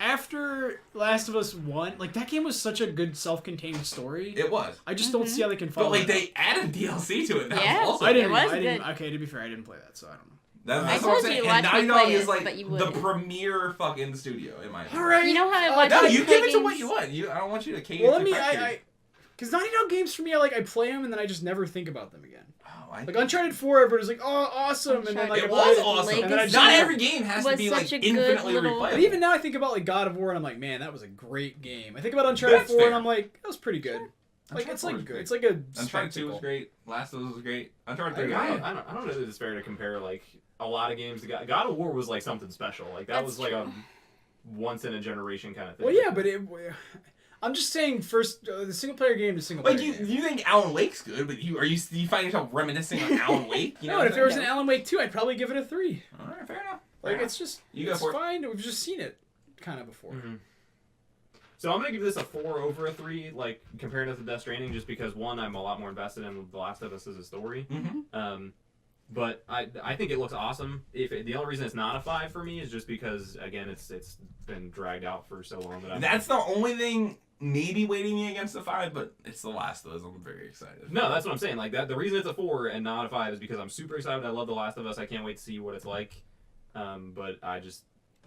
After Last of Us 1, like that game was such a good self-contained story. It was. I just don't see how they can follow. But like it up. they added DLC to it. That Yeah. was also I didn't. It was I didn't. good. Okay, to be fair, I didn't play that, so I don't know. That's I what I'm told you saying. to And watch Naughty me Dog play is it, like but you the wouldn't. premier fucking studio in my opinion. All right. You know how I watch No, you you play give it to what games? you want. I don't want you to cater Well, let to me. factory. Because Naughty Dog games for me, I play them and then I just never think about them again. Oh, Like Uncharted 4, everybody's like, oh, awesome, and then like it I was played it, awesome. and then I just Not never- every game has to was be like such a good infinitely little- But replayable. even now, I think about like God of War, and I'm like, man, that was a great game. I think about Uncharted That's 4, fair. and I'm like, that was pretty good. Like Uncharted it's 4 like was good. great. it's like a Uncharted 2 spectacle. was great. Last of Us was great. Uncharted 3 I was don't, great. I don't know that it's fair to compare like a lot of games. God of War was like something special. Like that That's was like true. a once in a generation kind of thing. Well, yeah, but I'm just saying, first the single player game to single player. Like you game. think Alan Wake's good, but you find yourself reminiscing on Alan Wake? You know No, what and if I'm there was saying? an Alan Wake 2, I'd probably give it a 3. All right, fair enough. Like Fair it's just You go it's for it. fine. We've just seen it kind of before. Mhm. So I'm gonna give this a 4 over a 3, like compared to the Death Stranding, just because one, I'm a lot more invested in The Last of Us as a story. Mm-hmm. But I think it looks awesome. The only reason it's not a 5 for me is just because again it's been dragged out for so long that That's the only thing maybe weighting me against the 5, but it's The Last of Us. I'm very excited. No, that's what I'm saying. Like that, the reason it's a 4 and not a 5 is because I'm super excited. I love The Last of Us. I can't wait to see what it's like. But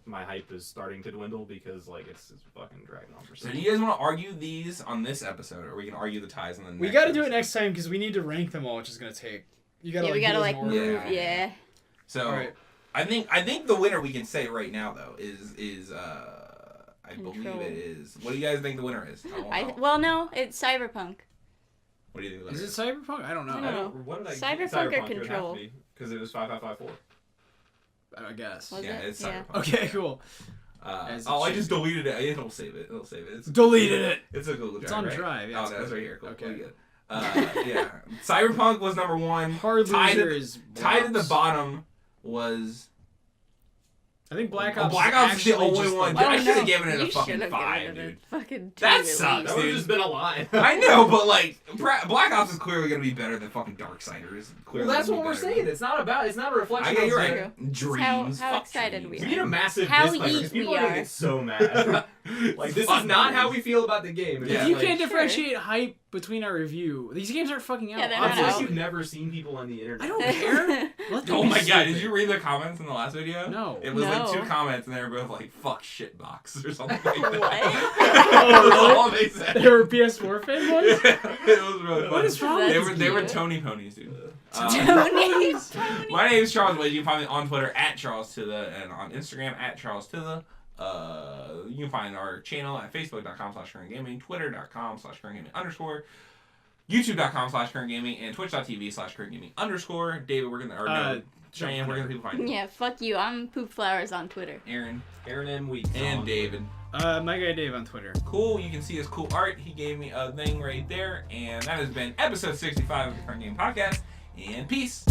my hype is starting to dwindle because like it's fucking dragging on for so So long. do you guys want to argue these on this episode, or we can argue the ties on the next We got to do it episode? next time because we need to rank them all, which is gonna take. You gotta Yeah, we do gotta it like in order. move. Yeah. Yeah. So All right. I think the winner we can say right now though is I believe Control. it is. What do you guys think the winner is? I don't know. Well, no, it's Cyberpunk. What do you think? Is it Cyberpunk? I don't know. I don't know. What did I Cyberpunk or it would have to Control? be, because it was 5554. I guess. Was Yeah, it? it's Yeah. Cyberpunk. Okay, cool. I just deleted it. It'll save it. It'll save it. It's Deleted it. It's a Google Drive. It's on right? Drive. Yeah, Oh, it's that's good. right here. Cool. Okay. Really good. Yeah. Cyberpunk was number 1. Hard loser is tied at the Ops. bottom was. I think Black Ops. Black Ops is the actually only just one. like- I Oh, should have no. given it a You fucking should've 5, given it dude. a fucking That 2 at sucks, least. That would have dude. just been a lie. I know, but like Black Ops is clearly gonna be better than fucking Darksiders. Well, Clearly that's gonna what be we're better. saying. It's not a reflection. I get of you're the- right. Dreams. How Fuck excited dreams. we We need a massive How disclaimer, 'cause Yeet people we are gonna are. get so mad. Like, this Fuck is not how dreams. we feel about the game. If Yeah, you like- can't Sure. differentiate hype between our review, these games aren't fucking out. Yeah, they're It's not like out. you've never seen people on the internet. I don't care. Let them Oh be my god, stupid. did you read the comments in the last video? No. It was like No. 2 comments and they were both like, fuck shitbox or something like that. What? That's all they said. They were PS4 fanboys? It was really funny. What is wrong That's with They were cute. Tony ponies, dude. Tony. My name is Charles Wade. You can find me on Twitter at Charles Tilla and on Instagram at Charles Tilla. You can find our channel at facebook.com/currentgaming, twitter.com/currentgaming_, youtube.com/currentgaming, and twitch.tv/currentgaming_. David, we're gonna, or no, Cheyenne, where can people find you? Yeah, fuck you. I'm Poop Flowers on Twitter. Aaron Aaron M. Weeks. and David. My guy Dave on Twitter. Cool. You can see his cool art. He gave me a thing right there, and that has been episode 65 of the Current Game Podcast. And peace.